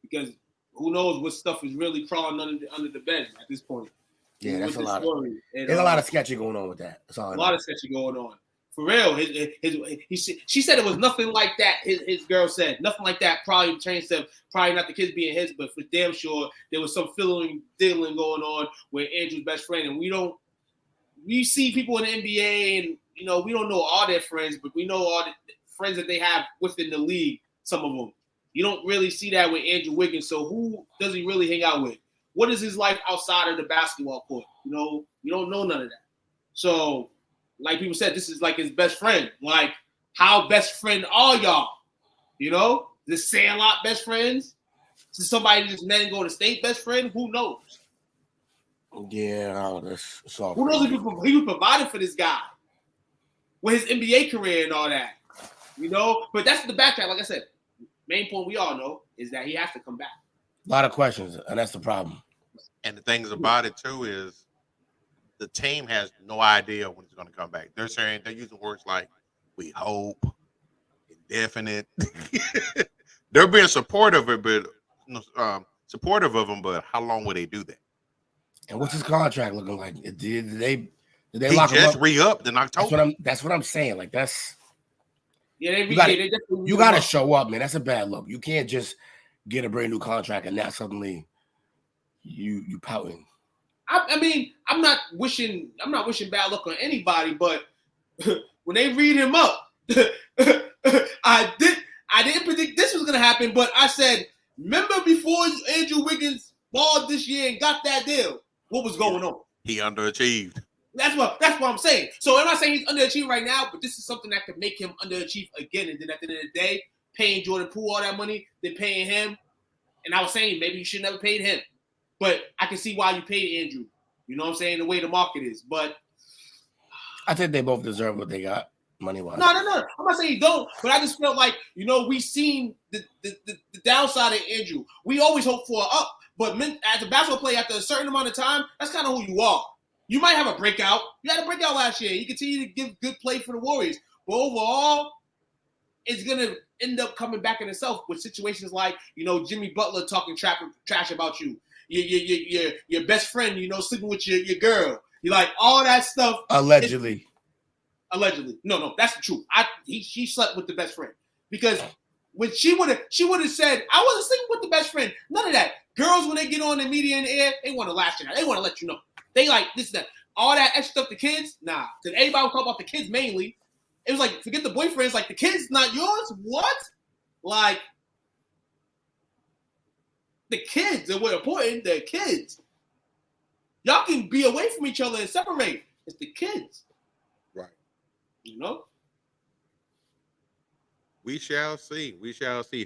Because who knows what stuff is really crawling under the bed at this point. Yeah, that's a lot. There's a lot of sketchy going on with that. That's all. A lot of sketchy going on. For real, she said it was nothing like that. His girl said nothing like that. Probably changed them. Probably not the kids being his, but for damn sure there was some dealing going on with Andrew's best friend. And we see people in the NBA, and you know we don't know all their friends, but we know all the friends that they have within the league. Some of them, you don't really see that with Andrew Wiggins. So who does he really hang out with? What is his life outside of the basketball court? You know, you don't know none of that. So. Like people said, this is like his best friend. Like, how best friend are y'all? You know? The Sandlot best friends? Is somebody just men go to state best friend? Who knows? Yeah, that's all. Who knows if he was providing for this guy with his NBA career and all that? You know? But that's the backtrack. Like I said, main point we all know is that he has to come back. A lot of questions, and that's the problem. And the things about it, too, is the team has no idea when it's going to come back. They're saying, they're using words like, we hope, indefinite. They're being supportive of it, supportive of him, but how long will they do that? And what's his contract looking like? Did they lock him up? Re-upped in October. That's what I'm saying. Like, that's Yeah, you got to show up, man. That's a bad look. You can't just get a brand new contract and now suddenly you pouting. I mean, I'm not wishing bad luck on anybody, but when they read him up, I didn't predict this was gonna happen, but I said, remember before Andrew Wiggins balled this year and got that deal, what was going on? He underachieved. That's what I'm saying. So I'm not saying he's underachieving right now, but this is something that could make him underachieve again. And then at the end of the day, paying Jordan Poole all that money, then paying him. And I was saying maybe you should never paid him. But I can see why you paid Andrew. You know what I'm saying? The way the market is. But I think they both deserve what they got money-wise. No. I'm not saying you don't, but I just felt like, we've seen the downside of Andrew. We always hope for an up, but as a basketball player, after a certain amount of time, that's kind of who you are. You might have a breakout. You had a breakout last year. You continue to give good play for the Warriors. But overall, it's going to end up coming back in itself with situations like, Jimmy Butler talking trash about you. Your best friend, sleeping with your girl. You like all that stuff. Allegedly. No, that's the truth. She slept with the best friend. Because when she would have said, I wasn't sleeping with the best friend. None of that. Girls, when they get on the media in the air, they want to lash it out. They want to let you know. They like this, that. All that extra stuff, the kids, nah. Because everybody would talk about the kids mainly. It was like, forget the boyfriends, like the kids not yours? What? Like, the kids are what important. The kids. Y'all can be away from each other and separate. It's the kids. Right. We shall see.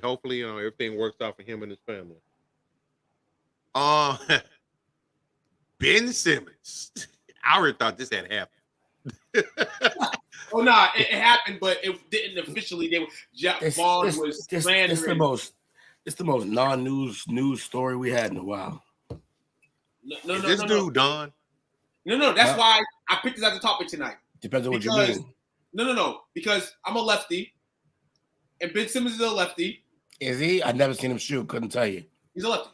Hopefully, everything works out for him and his family. Ben Simmons. I already thought this had happened. Oh no, it happened, but it didn't officially. It's the most non-news story we had in a while. No, dude done? No. That's why I picked this as a topic tonight. Depends on what you mean. No. Because I'm a lefty, and Ben Simmons is a lefty. Is he? I've never seen him shoot. Couldn't tell you. He's a lefty.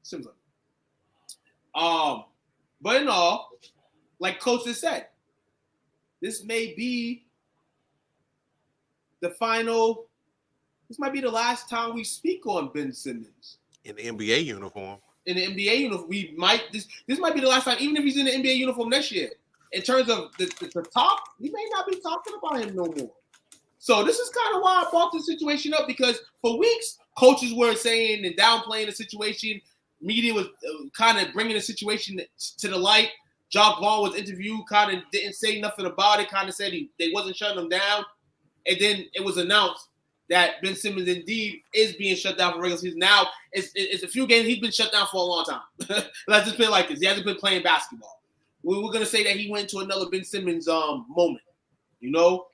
Simmons lefty. But in all, like Coach has said, this may be the final. This might be the last time we speak on Ben Simmons in the NBA uniform. We might this might be the last time, even if he's in the NBA uniform next year. In terms of the talk, we may not be talking about him no more. So this is kind of why I brought this situation up, because for weeks coaches were saying and downplaying the situation. Media was kind of bringing the situation to the light. Jock Vaughn was interviewed, kind of didn't say nothing about it, kind of said they wasn't shutting him down. And then it was announced that Ben Simmons indeed is being shut down for regular season. Now, it's a few games he's been shut down for a long time. Let's just put it like this. He hasn't been playing basketball. We're going to say that he went to another Ben Simmons moment. The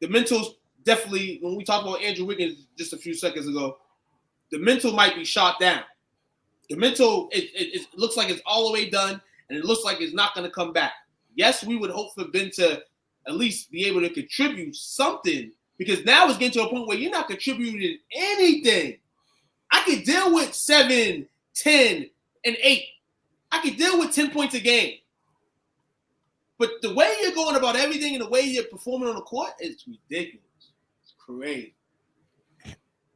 mentals definitely, when we talked about Andrew Wiggins just a few seconds ago, the mental might be shot down. The mental, it looks like it's all the way done, and it looks like it's not going to come back. Yes, we would hope for Ben to at least be able to contribute something, because now it's getting to a point where you're not contributing anything. I could deal with 7, 10, and 8. I could deal with 10 points a game. But the way you're going about everything and the way you're performing on the court is ridiculous. It's crazy.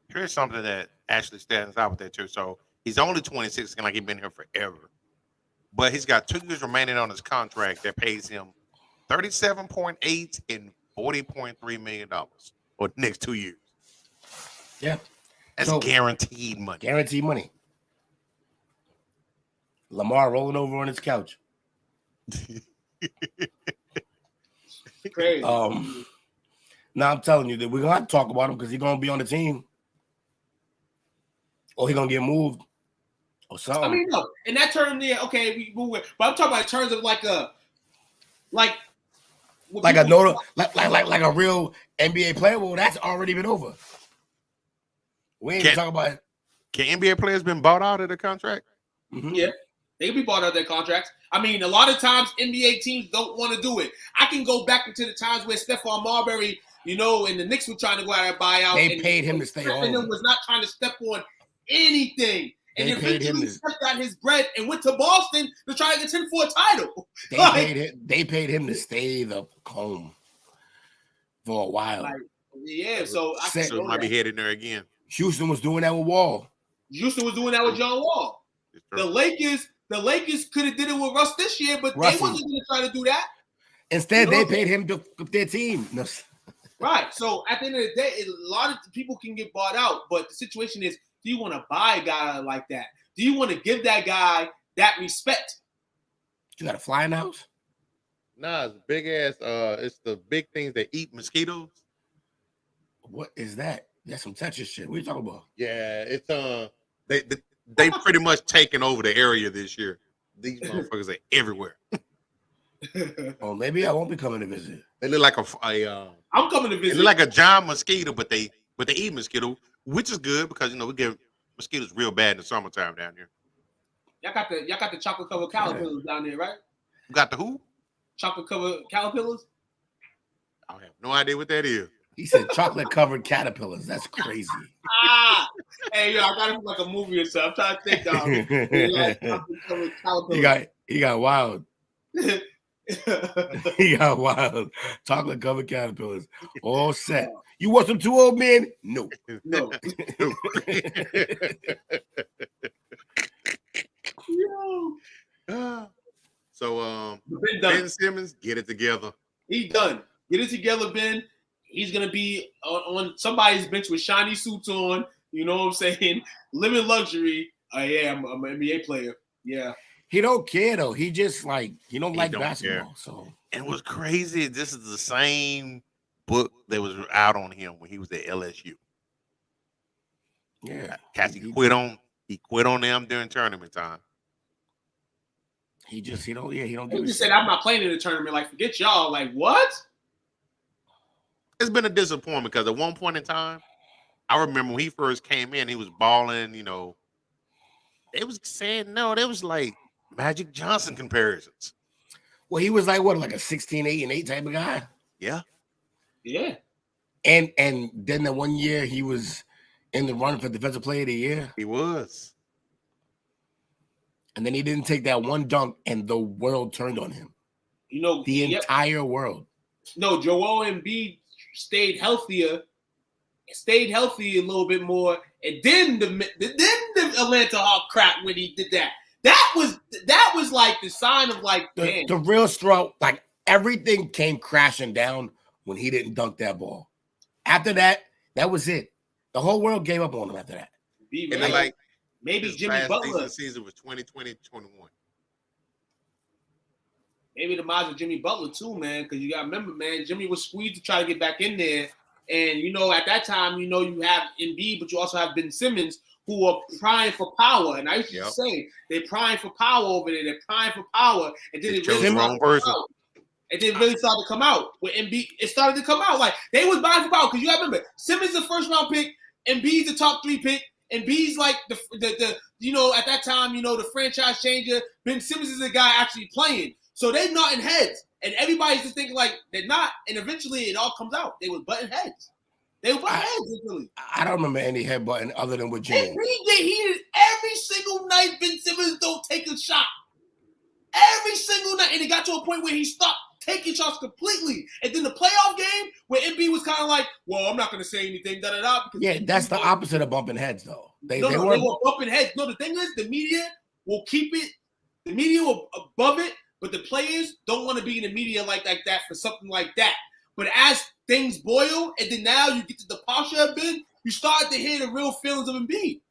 Here's something that actually stands out with that too. So he's only 26, and like he's been here forever. But he's got 2 years remaining on his contract that pays him $37.8 and $40.3 million for the next 2 years. Yeah. That's guaranteed money. Guaranteed money. Lamar rolling over on his couch. Crazy. Now I'm telling you that we're gonna have to talk about him because he's gonna be on the team, or he's gonna get moved, or something. I mean, no, in that term, yeah, okay, we move it. But I'm talking about in terms of like a real NBA player. Well, that's already been over. We ain't talking about it. Can NBA players been bought out of the contract? Mm-hmm. Yeah, they can be bought out of their contracts. I mean, a lot of times NBA teams don't want to do it. I can go back into the times where Stephon Marbury, and the Knicks were trying to go out and buy out. They paid him to stay home. And was not trying to step on anything. And eventually stepped out his bread and went to Boston to try to contend for a title. They paid him to stay the home for a while. Like, Yeah, so I So might be heading there again. Houston was doing that with Wall. Houston was doing that with John Wall. The Lakers could have did it with Russ this year, but they wasn't going to try to do that. Instead, they paid him to their team. Right. So at the end of the day, a lot of people can get bought out, but the situation is, do you want to buy a guy like that? Do you want to give that guy that respect? You got a fly in the house? Nah, it's big ass. It's the big things that eat mosquitoes. What is that? That's some Texas shit. What are you talking about? Yeah, it's they pretty much taken over the area this year. These motherfuckers are everywhere. Oh, maybe I won't be coming to visit. They look like I'm coming to visit. They look like a giant mosquito, but they eat mosquito, which is good because we get mosquitoes real bad in the summertime down here. Y'all got the chocolate covered caterpillars down there, right? You got the who? Chocolate covered caterpillars. I have no idea what that is. He said chocolate covered caterpillars. That's crazy. Hey, yo, I got it from like a movie or something. I'm trying to think, dog. He got wild. He got wild. Chocolate covered caterpillars. All set. You want some 2 old men? No. No. So Ben Simmons, get it together. He done. Get it together, Ben. He's gonna be on somebody's bench with shiny suits on. You know what I'm saying? Living luxury. Yeah, I'm an NBA player. Yeah. He don't care though. He just he don't like basketball. Care. So and what's crazy, this is the same book that was out on him when he was at LSU. Yeah. He quit on them during tournament time. He don't do He just said, I'm not playing in the tournament. Like, forget y'all. Like, what? It's been a disappointment because at one point in time, I remember when he first came in, he was balling, they was saying they was like Magic Johnson comparisons. Well, he was like a 16, 8, and 8 type of guy. Yeah. Yeah. And then the one year he was in the run for Defensive Player of the Year. He was. And then he didn't take that one dunk, and the world turned on him. The entire world. No, Joel Embiid stayed healthier a little bit more, and then the Atlanta Hawk crap when he did that. That was like the sign of the real straw. Like everything came crashing down when he didn't dunk that ball. After that, that was it. The whole world gave up on him after that. And then maybe Jimmy Butler. Season was 2020-21. Maybe the minds of Jimmy Butler too, man. Because you got to remember, man, Jimmy was squeezed to try to get back in there. And, at that time, you have Embiid, but you also have Ben Simmons, who are prying for power. And I used to say, they're prying for power over there. They're prying for power. And then it really started to come out. And then really started to come out. With Embiid, it started to come out. Like, they was buying for power. Because you got to remember, Simmons is the first-round pick. Embiid's the top 3 pick. Embiid's like the at that time, the franchise changer. Ben Simmons is the guy actually playing. So they're knotting heads. And everybody's just thinking like they're not. And eventually it all comes out. They were butting heads. Literally. I don't remember any headbutting other than with Jimmy. And we get heated every single night. Ben Simmons don't take a shot. Every single night. And it got to a point where he stopped taking shots completely. And then the playoff game where Embiid was kind of like, well, I'm not going to say anything, da-da-da. Yeah, that's the opposite of bumping heads, though. They were bumping heads. No, the thing is, the media will keep it. The media will above it, but the players don't want to be in the media like that for something like that. But as things boil, and then now you get to the posture of Ben, you start to hear the real feelings of Embiid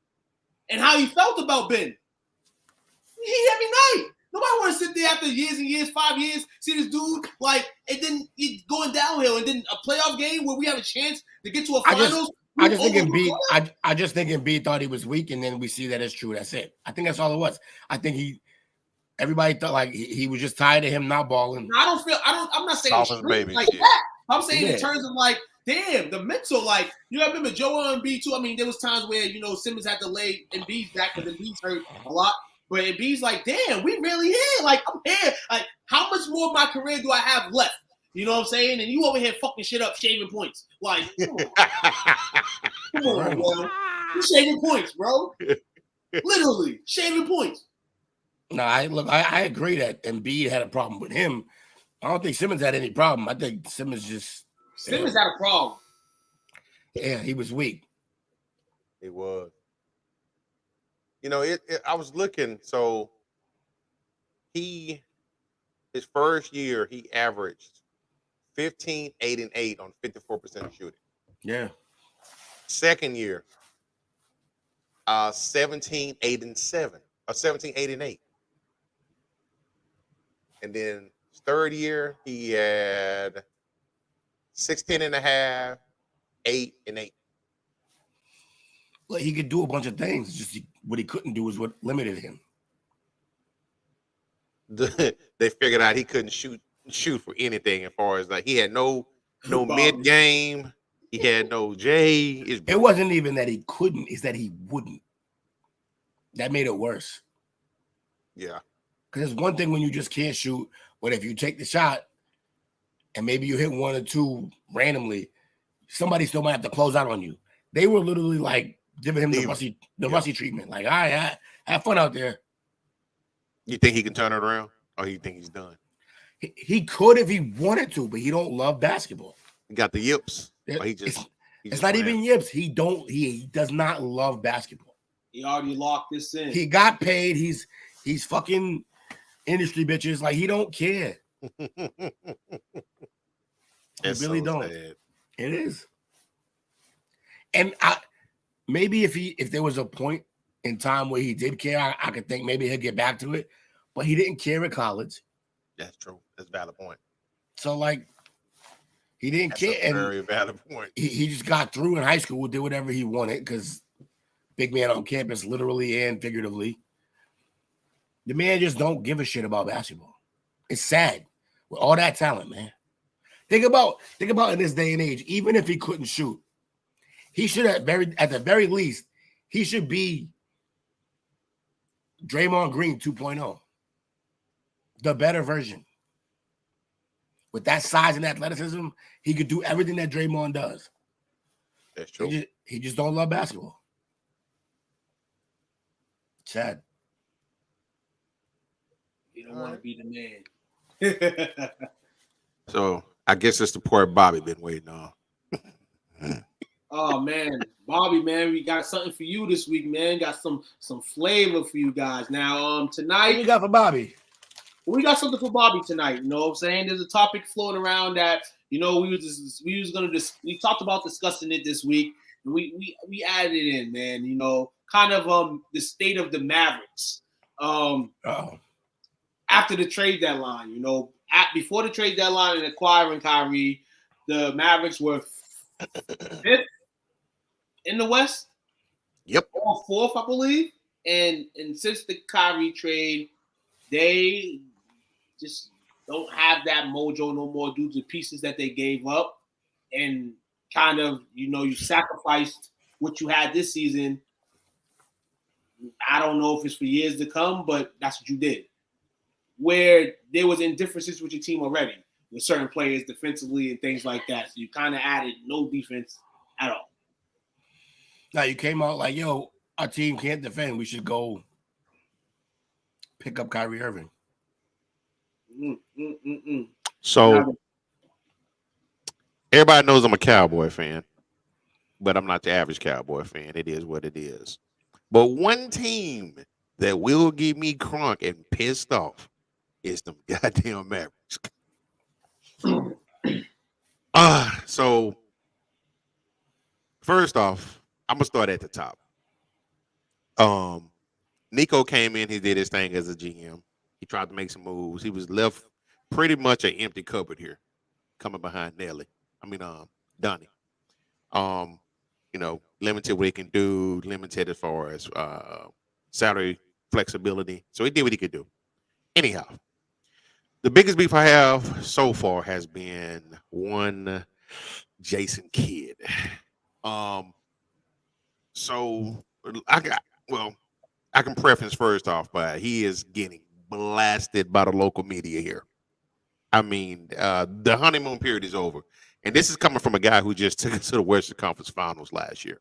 and how he felt about Ben. He every night. Nobody want to sit there after years and years, 5 years, see this dude and then it's going downhill, and then a playoff game where we have a chance to get to a finals. I just think Embiid thought he was weak, and then we see that it's true. That's it. I think that's all it was. I think everybody thought like he was just tired of him not balling. I'm not saying it's like that. I'm saying in terms of like, damn, the mental, like, you gotta remember Joel Embiid too. I mean, there was times where, Simmons had to lay Embiid back because Embiid's hurt a lot. But Embiid's like, damn, we really here. Like, I'm here. Like, how much more of my career do I have left? You know what I'm saying? And you over here fucking shit up, shaving points. Like, come on, bro. You shaving points, bro. Literally, shaving points. No, I agree that Embiid had a problem with him. I don't think Simmons had any problem. I think Simmons had a problem. Yeah, he was weak. He was. You know, I was looking. So his first year, he averaged 15, 8, and 8 on 54% of shooting. Yeah. Second year, 17, 8, and 7, or 17, 8, and 8. And then third year, he had 16 and a half, 8, and 8. Well, he could do a bunch of things. Just what he couldn't do is what limited him. They figured out he couldn't shoot for anything as far as like he had no mid game. He had no J. It wasn't even that he couldn't, it's that he wouldn't. That made it worse. Yeah. Because it's one thing when you just can't shoot, but if you take the shot and maybe you hit one or two randomly, somebody still might have to close out on you. They were literally like giving him the Rusty treatment. Like, all right, have fun out there. You think he can turn it around, or you think he's done? He could if he wanted to, but he don't love basketball. He got the yips. It's not even yips. He does not love basketball. He already locked this in. He got paid. He's fucking industry bitches. Like, he don't care. He really don't. Sad. It is. And maybe if there was a point in time where he did care, I could think maybe he'll get back to it. But he didn't care at college. That's true. That's a valid point. So, like, he didn't care. A very valid point. He just got through in high school, did whatever he wanted because big man on campus, literally and figuratively. The man just don't give a shit about basketball. It's sad with all that talent, man. Think about in this day and age, even if he couldn't shoot, he should at the very least, he should be Draymond Green 2.0. The better version. With that size and athleticism, he could do everything that Draymond does. That's true. He just don't love basketball. Sad. You don't want to be the man. So I guess it's the poor Bobby been waiting on. Oh man, Bobby, man, we got something for you this week, man. Got some flavor for you guys. Now, tonight, what you got for Bobby? We got something for Bobby tonight. You know what I'm saying? There's a topic floating around that, you know, we talked about discussing it this week. And we added it in, man. You know, kind of the state of the Mavericks. After the trade deadline, you know, before the trade deadline and acquiring Kyrie, the Mavericks were 5th in the West. Yep. Or 4th, I believe. And since the Kyrie trade, they just don't have that mojo no more due to pieces that they gave up. And kind of, you know, you sacrificed what you had this season. I don't know if it's for years to come, but that's what you did. Where there was indifferences with your team already, with certain players defensively and things like that. So you kind of added no defense at all. Now you came out like, yo, our team can't defend. We should go pick up Kyrie Irving. So everybody knows I'm a Cowboy fan, but I'm not the average Cowboy fan. It is what it is. But one team that will get me crunk and pissed off is them goddamn Mavericks. So first off, I'm gonna start at the top. Nico came in, he did his thing as a GM. He tried to make some moves. He was left pretty much an empty cupboard here, coming behind Donnie. You know, limited what he can do, limited as far as salary flexibility. So he did what he could do. Anyhow, the biggest beef I have so far has been one Jason Kidd. So I can preface first off by he is getting blasted by the local media here. I mean, the honeymoon period is over. And this is coming from a guy who just took us to the Western Conference Finals last year.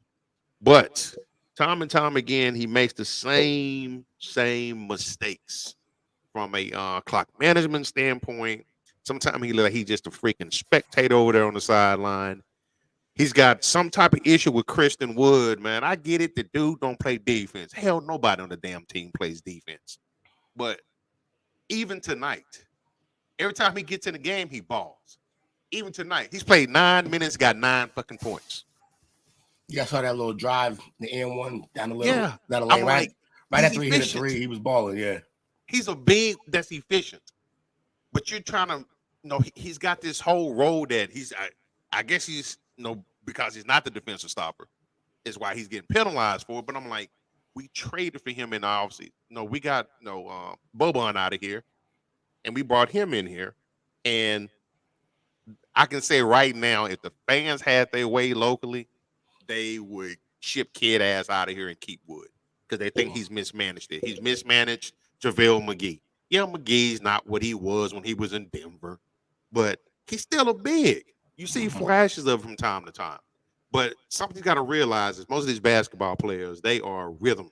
But time and time again, he makes the same mistakes from a clock management standpoint. Sometimes he look like he's just a freaking spectator over there on the sideline. He's got some type of issue with Christian Wood, man. I get it. The dude don't play defense. Hell, nobody on the damn team plays defense. But even tonight, every time he gets in the game, he balls. Even tonight, he's played 9 minutes, got 9 fucking points. Yeah, I saw that little drive, the N1 down the lane. Yeah, down the lane, I'm right? like, Right he's after he hit a efficient. 3, he was balling. Yeah, He's a big that's efficient. But you're trying to, he's got this whole role that I guess he's, because he's not the defensive stopper, is why he's getting penalized for it. But I'm like, we traded for him in the offseason. We got Boban out of here, and we brought him in here. And I can say right now, if the fans had their way locally, they would ship kid ass out of here and keep Wood because they think he's mismanaged it. He's mismanaged JaVale McGee. Yeah, McGee's not what he was when he was in Denver, but he's still a big. You see flashes of him from time to time. But something you got to realize is most of these basketball players, they are rhythm.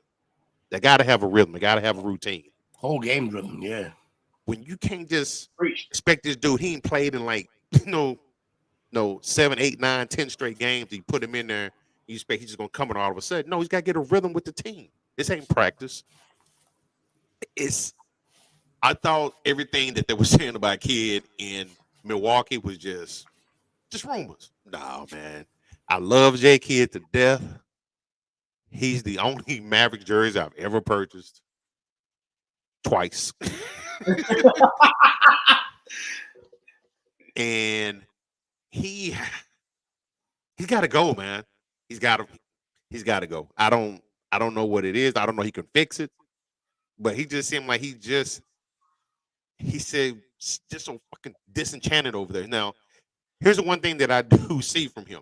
They got to have a rhythm. They got to have a routine. Whole game driven, yeah. When you can't just expect this dude, he ain't played in 7, 8, 9, 10 straight games. You put him in there, you expect he's just going to come in all of a sudden. No, he's got to get a rhythm with the team. This ain't practice. I thought everything that they were saying about Kid in Milwaukee was just rumors. No, man. I love J Kidd to death. He's the only Mavericks jersey I've ever purchased. Twice. And he's got to go, man. He's got to go. I don't know what it is. I don't know he can fix it. But he just seemed like he said just so fucking disenchanted over there. Now, here's the one thing that I do see from him.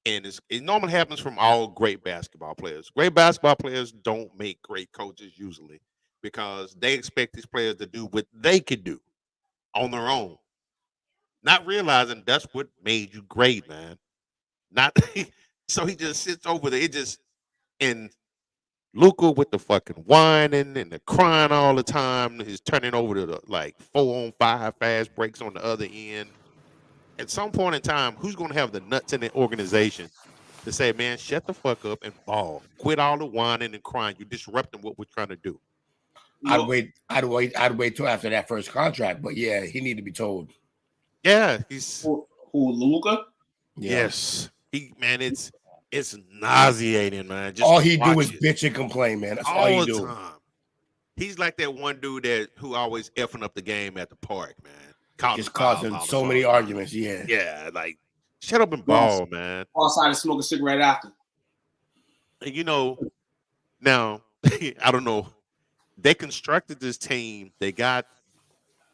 And it normally happens from all great basketball players. Great basketball players don't make great coaches usually because they expect these players to do what they could do on their own. Not realizing that's what made you great, man. So he just sits over there. And Luka with the fucking whining and the crying all the time. He's turning over to the 4-on-5 fast breaks on the other end. At some point in time, who's going to have the nuts in the organization to say, man, shut the fuck up and ball. Quit all the whining and crying. You're disrupting what we're trying to do. I'd wait till after that first contract. But yeah, he need to be told. Yeah, he's who Luka? Yeah. Yes. It's nauseating, man. Just all he do is bitch and complain, man. That's all he do. Time. He's like that one dude who always effing up the game at the park, man. Just causing so many arguments, yeah. Yeah, shut up and ball, man. Outside and smoke a cigarette after. And now, I don't know. They constructed this team. They got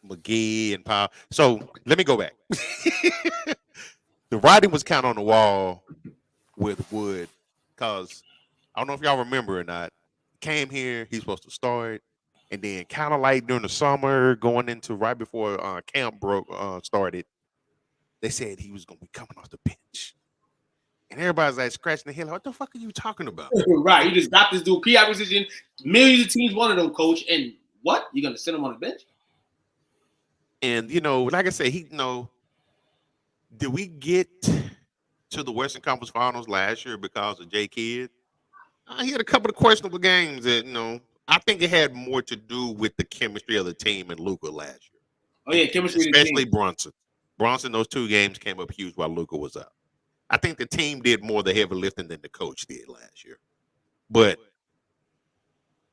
McGee and Powell. So let me go back. The writing was kind of on the wall with Wood because I don't know if y'all remember or not. Came here, he's supposed to start. And then kind of during the summer, going into right before camp started, they said he was going to be coming off the bench. And everybody's scratching their head. What the fuck are you talking about? Right. You just got this dude, key acquisition. Millions of teams wanted him, coach. And what? You're going to sit him on the bench? And, like I said, did we get to the Western Conference Finals last year because of J Kidd? He had a couple of questionable games that, I think it had more to do with the chemistry of the team and Luka last year. Oh, yeah, chemistry. Especially Brunson. Brunson, those 2 games came up huge while Luka was out. I think the team did more of the heavy lifting than the coach did last year. But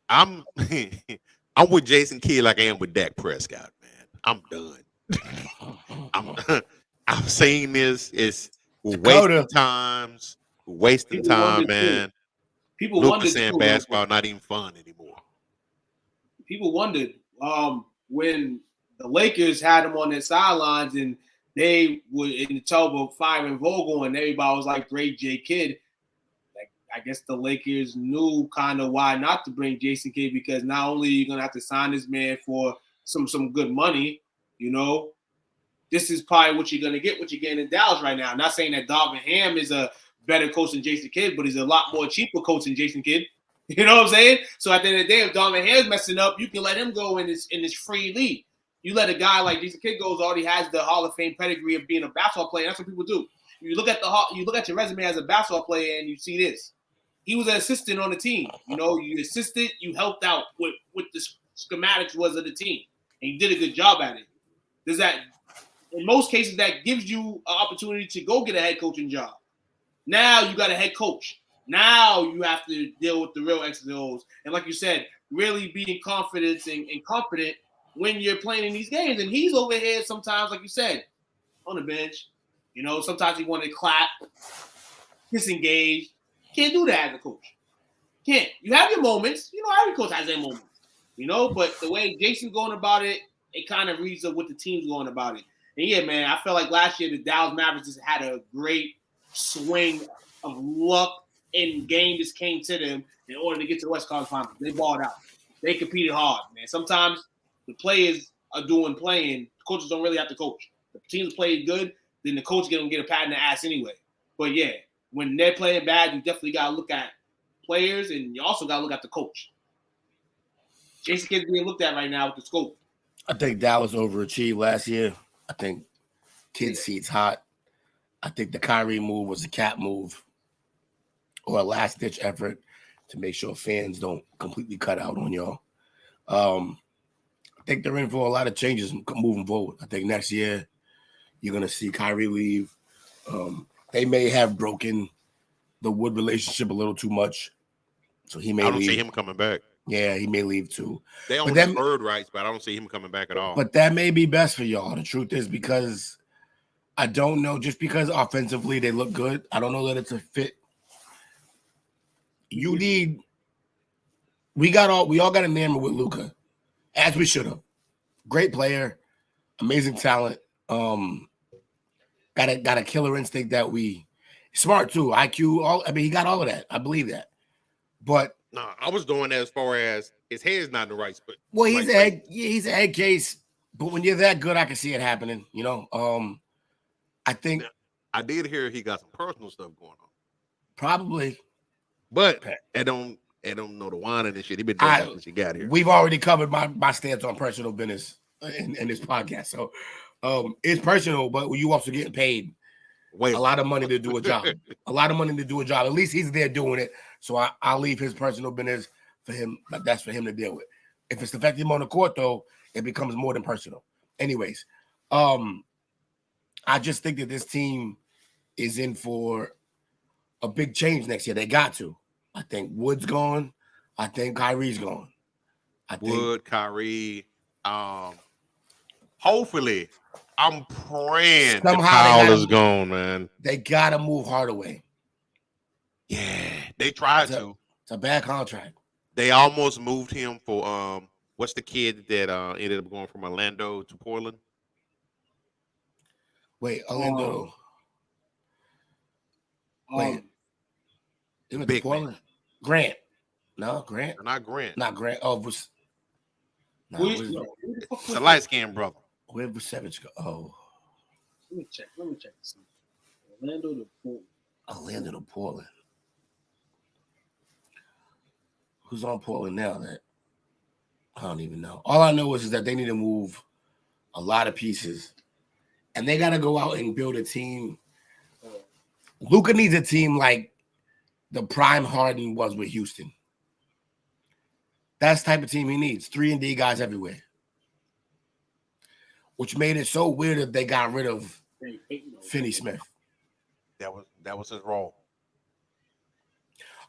I'm with Jason Kidd like I am with Dak Prescott, man. I'm done. I've seen this. We're wasting times. We're wasting time, man. People Luka saying basketball not even fun anymore. People wondered when the Lakers had him on their sidelines and they were in the trouble of firing Vogel and everybody was like, great J Kidd. I guess the Lakers knew kind of why not to bring Jason Kidd because not only are you going to have to sign this man for some good money, this is probably what you're going to get, what you're getting in Dallas right now. I'm not saying that Darvin Ham is a better coach than Jason Kidd, but he's a lot more cheaper coach than Jason Kidd. You know what I'm saying? So at the end of the day, if Darvin Ham's messing up, you can let him go in this free league. You let a guy like Jason Kidd go who already has the Hall of Fame pedigree of being a basketball player. That's what people do. you look at your resume as a basketball player and you see this. He was an assistant on the team. You know, you assisted, you helped out with the schematics was of the team, and you did a good job at it. Does that, in most cases, that gives you an opportunity to go get a head coaching job. Now you got a head coach. Now you have to deal with the real X's and O's. And like you said, really being confident and confident when you're playing in these games. And he's over here sometimes, like you said, on the bench. You know, sometimes he want to clap, disengage. Can't do that as a coach. Can't. You have your moments. You know, every coach has their moments. You know, but the way Jason's going about it, it kind of reads up what the team's going about it. And yeah, man, I felt like last year the Dallas Mavericks just had a great swing of luck and game just came to them in order to get to the West Conference Finals. They balled out. They competed hard, man. Sometimes the players are playing. The coaches don't really have to coach. The teams play good, then the coach is going to get a pat in the ass anyway. But yeah, when they're playing bad, you definitely got to look at players, and you also got to look at the coach. Jason Kidd's being looked at right now with the scope. I think Dallas overachieved last year. I think Kidd seat's hot. I think the Kyrie move was a cap move or a last-ditch effort to make sure fans don't completely cut out on y'all. I think they're in for a lot of changes moving forward. I think next year you're going to see Kyrie leave. They may have broken the Wood relationship a little too much, so he may leave. I don't see him coming back. Yeah, he may leave too. They own the bird rights, but I don't see him coming back at all. But that may be best for y'all. The truth is, because I don't know, just because offensively they look good, I don't know that it's a fit. We all got enamored with Luka, as we should have. Great player, amazing talent. Got a killer instinct that smart too, IQ. He got all of that. I believe that. But no, I was doing that as far as his head's not in the right spot. Well, he's a head case, but when you're that good, I can see it happening. You know, I think I did hear he got some personal stuff going on. Probably, but I don't know the whining and shit. He been doing that since he got here. We've already covered my stance on personal business in this podcast, so it's personal, but you also getting paid a lot of money to do a job. A lot of money to do a job. At least he's there doing it. So I'll leave his personal business for him. That's for him to deal with. If it's affecting him on the court, though, it becomes more than personal. Anyways, I just think that this team is in for a big change next year. They got to. I think Wood's gone. I think Kyrie's gone. Wood, Kyrie. Hopefully, I'm praying that Powell is gone, man. They got to move Hardaway. Yeah, they tried to. It's a bad contract. They almost moved him for what's the kid that ended up going from Orlando to Portland? Wait, Orlando. Wait. It was Big Portland. Man. Grant. No, Grant. Not Grant. Not Grant. Oh, it was. No, it's a light-skinned brother. Where was Savage go? Oh. Let me check this. Orlando to Portland. Who's on Portland now? That I don't even know. All I know is that they need to move a lot of pieces, and they got to go out and build a team. Luka needs a team like the prime Harden was with Houston. That's the type of team he needs. 3-and-D guys everywhere. Which made it so weird that they got rid of Finney Smith. That was his role.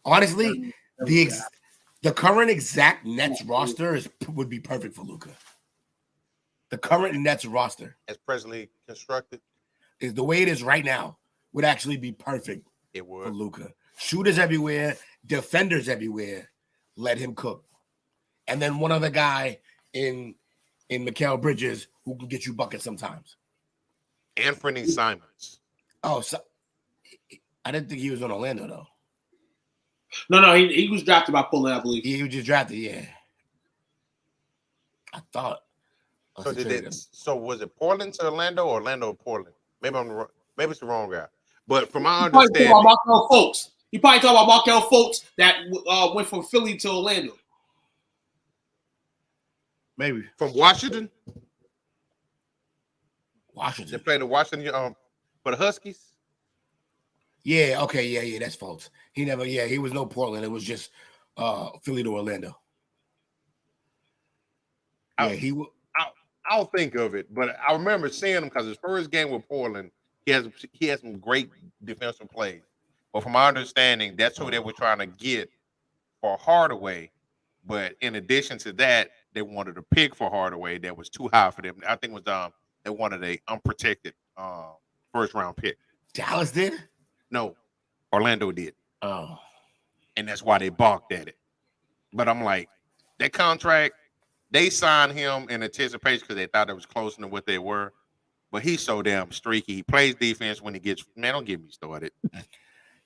Honestly, the current exact Nets roster would be perfect for Luka. The current Nets roster, as presently constructed, is the way it is right now, would actually be perfect. It would for Luka. Shooters everywhere, defenders everywhere. Let him cook, and then one other guy in Mikal Bridges who can get you buckets sometimes. Anthony Simons. Oh, so I didn't think he was on Orlando though. No, he was drafted by Portland, I believe. He was just drafted, yeah. I thought. So was it Portland to Orlando or Orlando to Portland? Maybe it's the wrong guy. But from my understanding, he probably talking about Markelle Fultz that went from Philly to Orlando. Maybe from Washington. They played in Washington for the Huskies. Yeah, okay, yeah, that's false. He was no Portland. It was just Philly to Orlando. Yeah, I'll think of it, but I remember seeing him because his first game with Portland, he had some great defensive plays. But from my understanding, that's who they were trying to get for Hardaway. But in addition to that, they wanted a pick for Hardaway that was too high for them. I think it was they wanted a unprotected first round pick. Dallas did? No, Orlando did. Oh. And that's why they balked at it. But I'm like, that contract, they signed him in anticipation because they thought it was closer than what they were. But he's so damn streaky. He plays defense when he gets, man, don't get me started.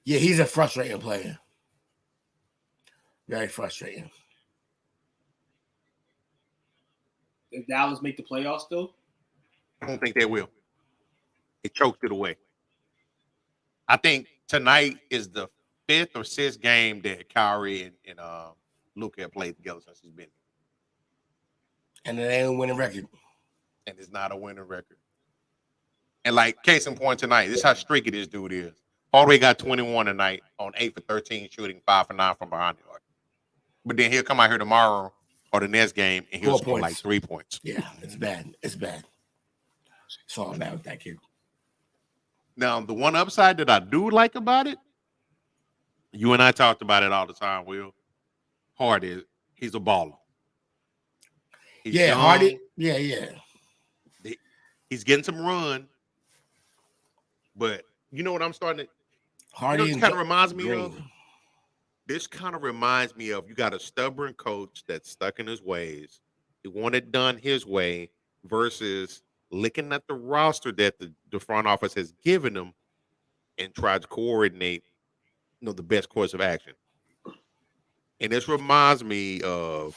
Yeah, he's a frustrating player. Very frustrating. If Dallas make the playoffs still? I don't think they will. They choked it away. I think tonight is the 5th or 6th game that Kyrie and Luka have played together since he's been here. And it ain't a winning record. And it's not a winning record. And like case in point tonight, this is how streaky this dude is. Hardaway got 21 tonight on 8 for 13 shooting, 5 for 9 from behind the arc. But then he'll come out here tomorrow or the next game and he'll score like 3 points. Yeah, it's bad. It's bad. It's all bad with that kid. Now, the one upside that I do like about it, you and I talked about it all the time, Will. Hardy, he's a baller. He's young. Hardy. Yeah. He's getting some run. But you know what I'm starting to Hardy kind of reminds me of? This kind of reminds me of you got a stubborn coach that's stuck in his ways. He wanted it done his way versus looking at the roster that the front office has given him and tried to coordinate, the best course of action. And this reminds me of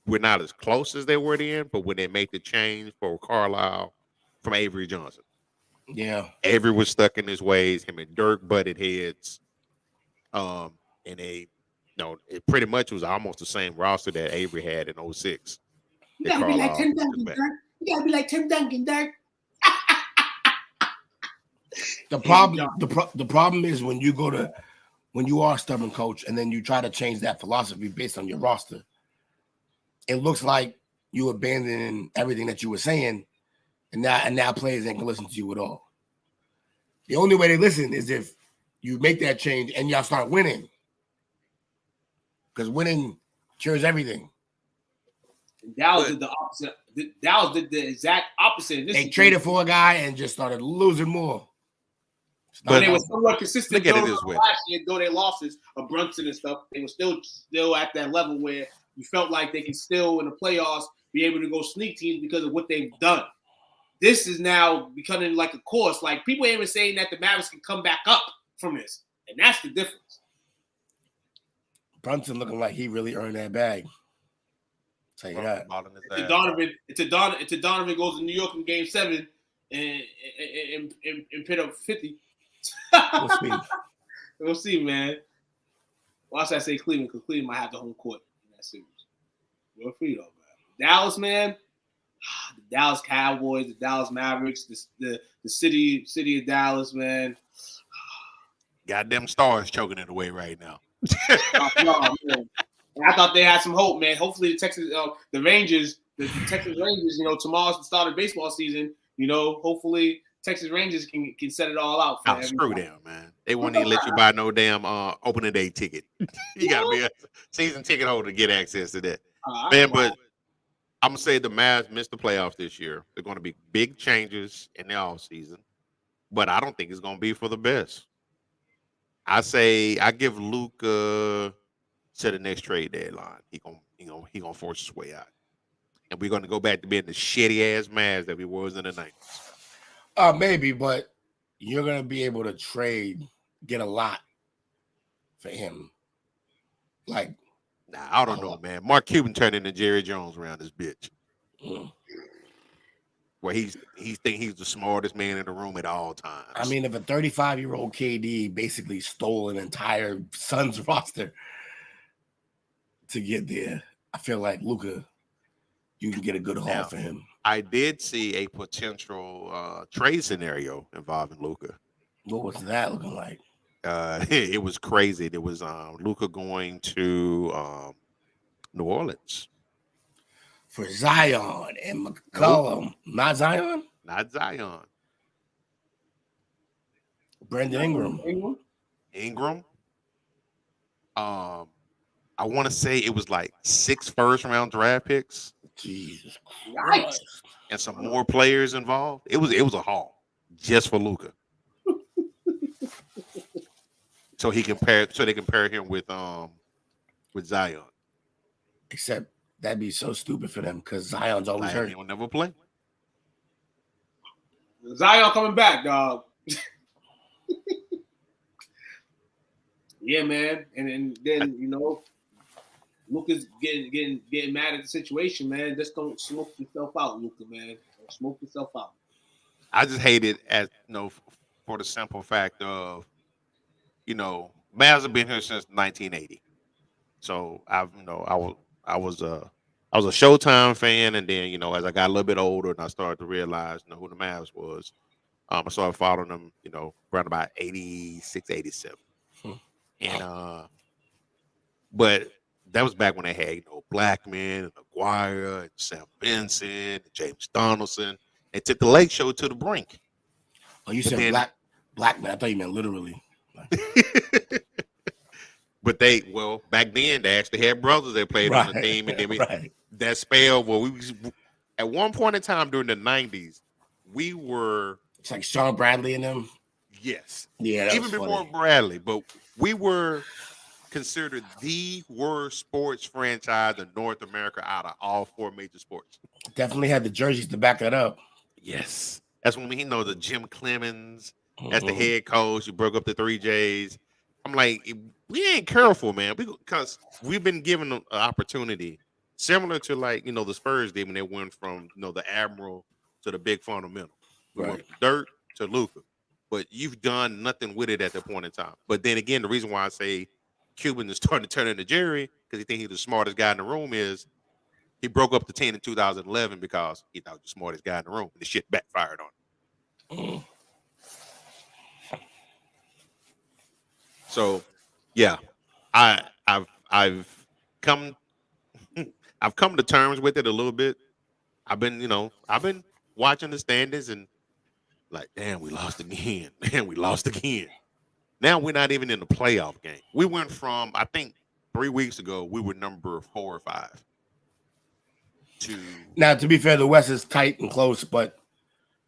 we're not as close as they were then, but when they made the change for Carlisle from Avery Johnson. Yeah. Avery was stuck in his ways. Him and Dirk butted heads. And it pretty much was almost the same roster that Avery had in 06. You gotta be like Tim Duncan, Dirk. You gotta be like Tim Duncan, Dirk. The problem is when you are a stubborn coach and then you try to change that philosophy based on your roster, it looks like you abandoning everything that you were saying, and now players ain't gonna listen to you at all. The only way they listen is if you make that change and y'all start winning, because winning cures everything. Dallas did the opposite. Dallas did the exact opposite. They traded for a guy and just started losing more. But they were somewhat consistent. Look at it this way. Last year, though they losses of Brunson and stuff, they were still at that level where you felt like they can still in the playoffs be able to go sneak teams because of what they've done. This is now becoming like a course. Like people ain't even saying that the Mavericks can come back up from this, and that's the difference. Brunson looking like he really earned that bag. Tell you that. It's Donovan goes to New York in Game 7 and put up 50. We'll see, man. Why should I say Cleveland? Because Cleveland might have the home court in that series. We'll see though, man. Dallas, man. The Dallas Cowboys, the Dallas Mavericks, the city of Dallas, man. Got them stars choking it away right now. I thought they had some hope, man. Hopefully the Texas Rangers, tomorrow's the start of baseball season. Hopefully Texas Rangers can set it all out. For screw them, man. They won't even let you buy no damn opening day ticket. You gotta be a season ticket holder to get access to that. Man, but I'm gonna say the Mavs missed the playoffs this year. They're gonna be big changes in the offseason, but I don't think it's gonna be for the best. I give Luka to the next trade deadline. He gonna force his way out, and we're gonna go back to being the shitty ass Mavs that we was in the 90s. Maybe, but you're gonna be able to get a lot for him. Like, I don't know, man. Mark Cuban turned into Jerry Jones around this bitch. Where he think he's the smartest man in the room at all times. I mean, if a 35-year-old KD basically stole an entire Suns roster to get there, I feel like Luka, you can get a good haul for him. I did see a potential trade scenario involving Luka. What was that looking like? It was crazy. There was Luka going to New Orleans. For Zion and McCollum. Not Zion? Not Zion. Brandon Ingram. I want to say it was like 6 first-round draft picks. Jesus Christ. And some more players involved. It was a haul just for Luka. So they compare him with Zion. Except that'd be so stupid for them because Zion's always hurt. He'll never play. Zion coming back, dog. Yeah, man. And then Luka's getting mad at the situation, man. Just don't smoke yourself out, Luka, man. Don't smoke yourself out. I just hate it for the simple fact of, Mavs have been here since 1980. So I was a Showtime fan, and then as I got a little bit older and I started to realize who the Mavs was, I started following them, around about 86, 87. And but that was back when they had, Blackman and Aguirre and Sam Benson and James Donaldson. They took the Lake Show to the brink. Oh, you said Blackman. I thought you meant literally. But back then they actually had brothers that played on the team, and then that spell where at one point in time during the 90s, we were. It's like Sean Bradley and them. Yes. Yeah, even before Bradley, but we were considered the worst sports franchise in North America out of all 4 major sports. Definitely had the jerseys to back it up. Yes. That's when the Jim Clemens as the head coach. You broke up the 3 J's. I'm like, we ain't careful, man, because we've been given an opportunity similar to the Spurs did when they went from the Admiral to the big fundamental. We went from dirt to Luka. But you've done nothing with it at that point in time. But then again, the reason why I say Cuban is starting to turn into Jerry, because he thinks he's the smartest guy in the room, is he broke up the team in 2011 because he thought he was the smartest guy in the room. And the shit backfired on him. So, yeah, I've come to terms with it a little bit. I've been watching the standings and like, damn, we lost again. Man, we lost again. Now we're not even in the playoff game. We went from, I think 3 weeks ago, we were number 4 or 5. Now, to be fair, the West is tight and close, but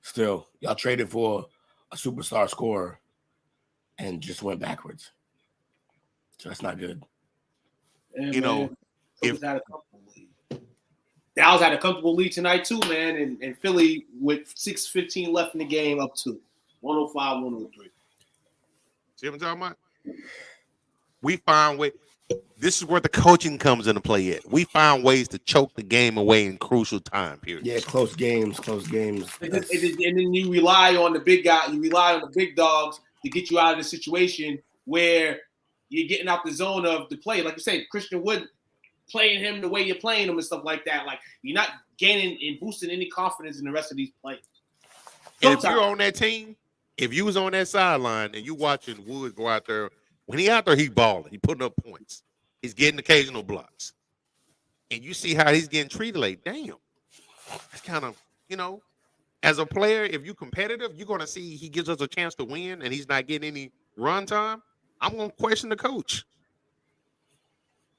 still, y'all traded for a superstar scorer and just went backwards. So that's not good. And, Dallas had a comfortable lead tonight too, man, and Philly with 6:15 left in the game up to 105-103. See what I'm talking about? We find ways. This is where the coaching comes into play at. We find ways to choke the game away in crucial time periods. Yeah, close games. And then you rely on the big guy. You rely on the big dogs to get you out of the situation where you're getting out the zone of the play. Like you say, Christian Wood playing him the way you're playing him and stuff like that. Like, you're not gaining and boosting any confidence in the rest of these players. And if you're on that team, if you was on that sideline and you watching Wood go out there, when he out there, he balling. He putting up points. He's getting occasional blocks. And you see how he's getting treated like, damn. It's kind of, as a player, if you're competitive, you're going to see he gives us a chance to win and he's not getting any run time. I'm going to question the coach.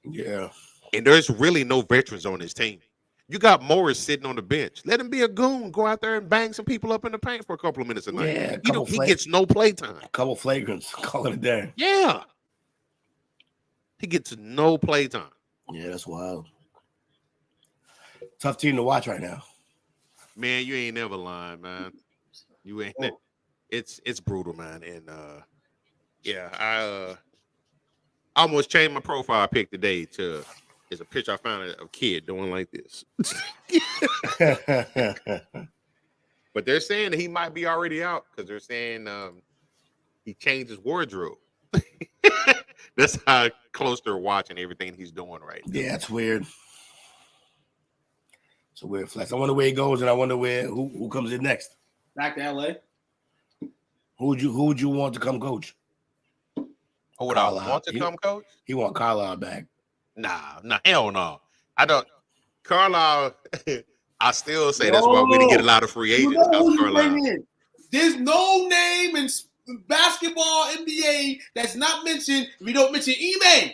Yeah. And there's really no veterans on this team. You got Morris sitting on the bench. Let him be a goon. Go out there and bang some people up in the paint for a couple of minutes a night. Yeah, he gets no play time. A couple flagrants. Call it a day. Yeah. He gets no play time. Yeah, that's wild. Tough team to watch right now. Man, you ain't never lying, man. You ain't. It's brutal, man. And I almost changed my profile pic today to is a picture I found of a kid doing like this. But they're saying that he might be already out because they're saying he changed his wardrobe. That's how close they're watching everything he's doing right now. Yeah, it's weird. It's a weird flex. I wonder where he goes, and I wonder who comes in next. Back to LA. Who would you want to come coach? Who would I want to come coach? He want Carlisle back. Nah, hell no. I don't. Carlisle, I still say that's why we didn't get a lot of free agents. There's no name in basketball NBA that's not mentioned if you don't mention Ime.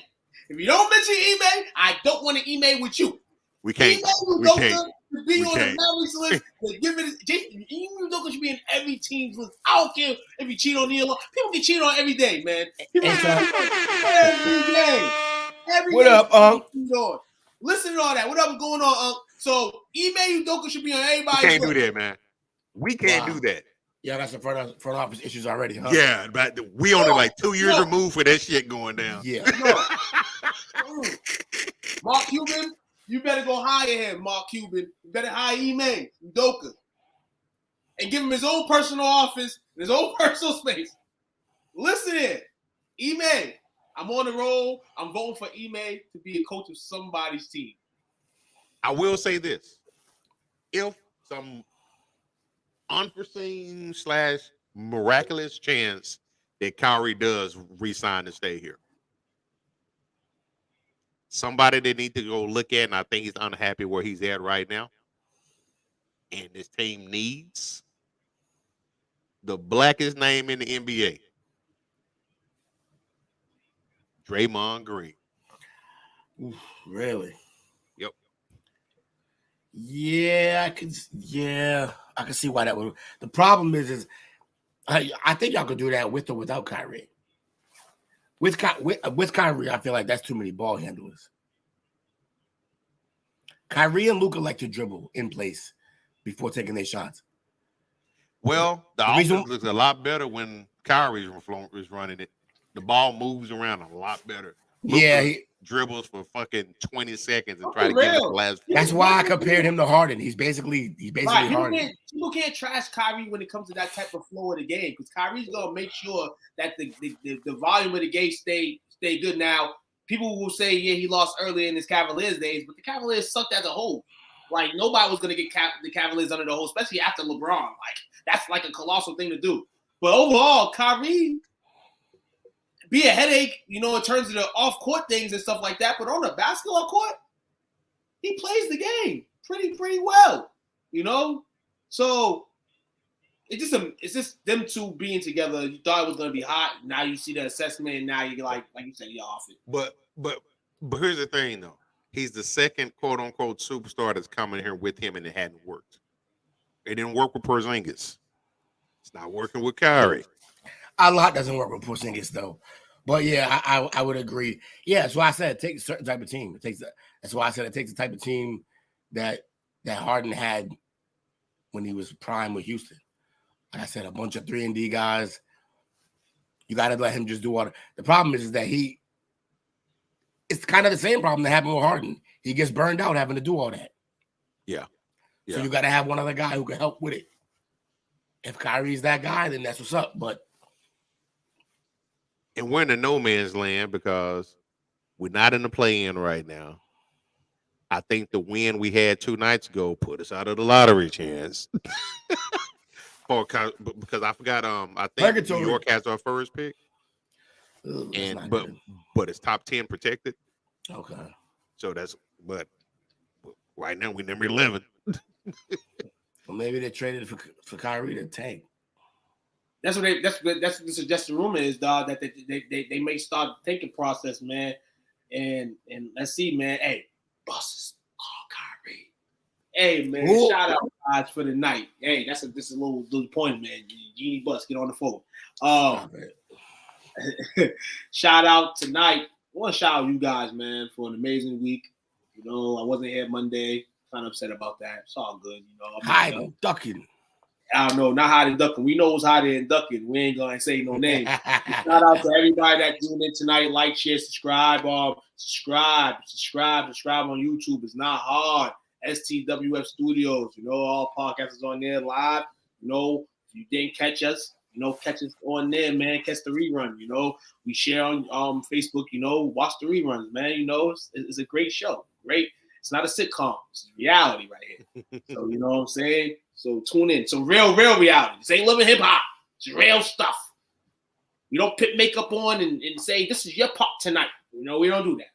If you don't mention Ime, I don't want to Ime with you. We can't. Be on the Mavericks list. Give it. Ime Udoka should be in every team's list. I don't care if you cheat on Neil. People get cheated on every day, man. People get cheated on every day. What up, Unc? Listen to all that. What up going on, Unc? So Ime Udoka should be on everybody's list. We can't do that, man. We can't do that. Yeah, that's the front office issues already, huh? Yeah, but we only like 2 years removed for that shit going down. Yeah. Mark Cuban, you better go hire him, Mark Cuban. You better hire Ime Udoka. And give him his own personal office, his own personal space. Listen here. Ime, I'm on the roll. I'm voting for Ime to be a coach of somebody's team. I will say this. If some unforeseen / miraculous chance that Kyrie does resign to stay here, somebody they need to go look at, and I think he's unhappy where he's at right now, and this team needs the blackest name in the NBA, Draymond Green. Oof, really? Yep. Yeah, I can see why that would. The problem is I think y'all could do that with or without Kyrie. With Kyrie, I feel like that's too many ball handlers. Kyrie and Luka like to dribble in place before taking their shots. Well, the offense looks a lot better when Kyrie is running it. The ball moves around a lot better. Luka he dribbles for fucking 20 seconds and try to get the last. That's why I compared him to Harden. He's basically right. Harden. People can't trash Kyrie when it comes to that type of flow of the game because Kyrie's gonna make sure that the volume of the game stay good. Now, people will say, yeah, he lost earlier in his Cavaliers days, but the Cavaliers sucked as a whole. Like nobody was gonna get the Cavaliers under the hole, especially after LeBron. Like that's like a colossal thing to do. But overall, Kyrie be a headache, in terms of the off-court things and stuff like that. But on the basketball court, he plays the game pretty well, So it's just them two being together. You thought it was going to be hot. Now you see the assessment, and now you're like you said, you're off it. But here's the thing, though. He's the second quote-unquote superstar that's coming here with him, and it hadn't worked. It didn't work with Porzingis. It's not working with Kyrie. A lot doesn't work with Porzingis though, but yeah, I would agree. Yeah, that's why I said it takes a certain type of team. That's why I said it takes the type of team that Harden had when he was prime with Houston. Like I said, a bunch of 3-and-D guys. You got to let him just do all. The problem is that it's kind of the same problem that happened with Harden. He gets burned out having to do all that. Yeah. So you got to have one other guy who can help with it. If Kyrie's that guy, then that's what's up. And we're in the no man's land because we're not in the play-in right now. I think the win we had 2 nights ago put us out of the lottery chance. Because I forgot, I think New York has our first pick. Ooh, but it's top 10 protected. Okay. So but right now we're number 11. Well, maybe they traded for Kyrie to tank. That's the rumor is, dog, that they may start the thinking process, man. And let's see, man. Hey, bosses, Kyrie. Hey, man, shout out guys for the night. Hey, this is a little point, man. Genie Bus, get on the phone. Shout out tonight. I want to shout out you guys, man, for an amazing week. I wasn't here Monday. Kind of upset about that. It's all good, Hiding, ducking. I don't know, not hiding, ducking. We know what's hiding and ducking. We ain't gonna say no names. Shout out to everybody that tuned in tonight. Like, share, subscribe. Subscribe on YouTube. It's not hard. STWF Studios. All podcasts on there live. If you didn't catch us, catch us on there, man. Catch the rerun. We share on Facebook. Watch the reruns, man. It's a great show. Great. It's not a sitcom. It's reality right here. So you know what I'm saying. So tune in. Some real reality. This ain't Love and Hip Hop. It's real stuff. We don't put makeup on and say, this is your part tonight. You know, we don't do that.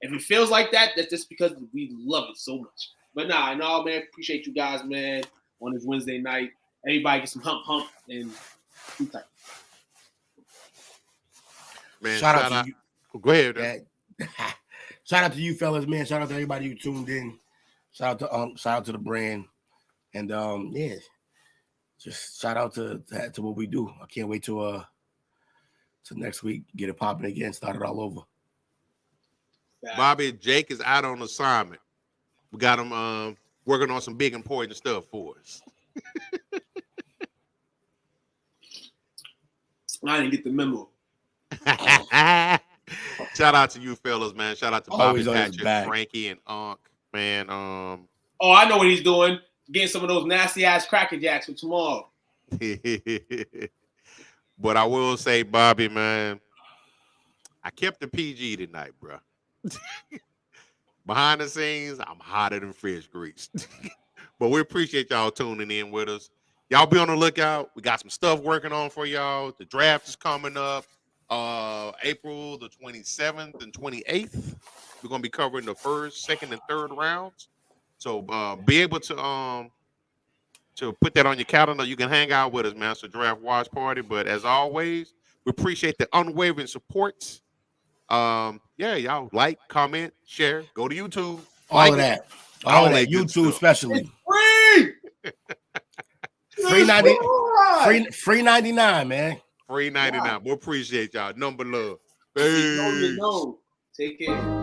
If it feels like that, that's just because we love it so much. But nah, no, man, appreciate you guys, man, on this Wednesday night. Everybody get some hump and be tight. Man, shout out to you. Go ahead. Shout out to you fellas, man. Shout out to everybody who tuned in. Shout out to the brand. And yeah, just shout out to what we do. I can't wait to next week, get it popping again, start it all over. Bobby, Jake is out on assignment. We got him working on some big important stuff for us. I didn't get the memo. Shout out to you fellas, man. Shout out to Bobby, Always Patrick, Frankie, and Unc, man. Oh, I know what he's doing. Getting some of those nasty ass Cracker Jacks for tomorrow. But I will say, Bobby, man, I kept the PG tonight, bro. Behind the scenes, I'm hotter than fish grease. But we appreciate y'all tuning in with us. Y'all be on the lookout. We got some stuff working on for y'all. The draft is coming up April the 27th and 28th. We're going to be covering the first, second, and third rounds. So be able to put that on your calendar. You can hang out with us, man. It's a draft watch party. But as always, we appreciate the unwavering support. Yeah, y'all like, comment, share, go to YouTube. All of that. YouTube especially. Free! Free 99, man. Free 99. We appreciate y'all. Number love. You know. Take care.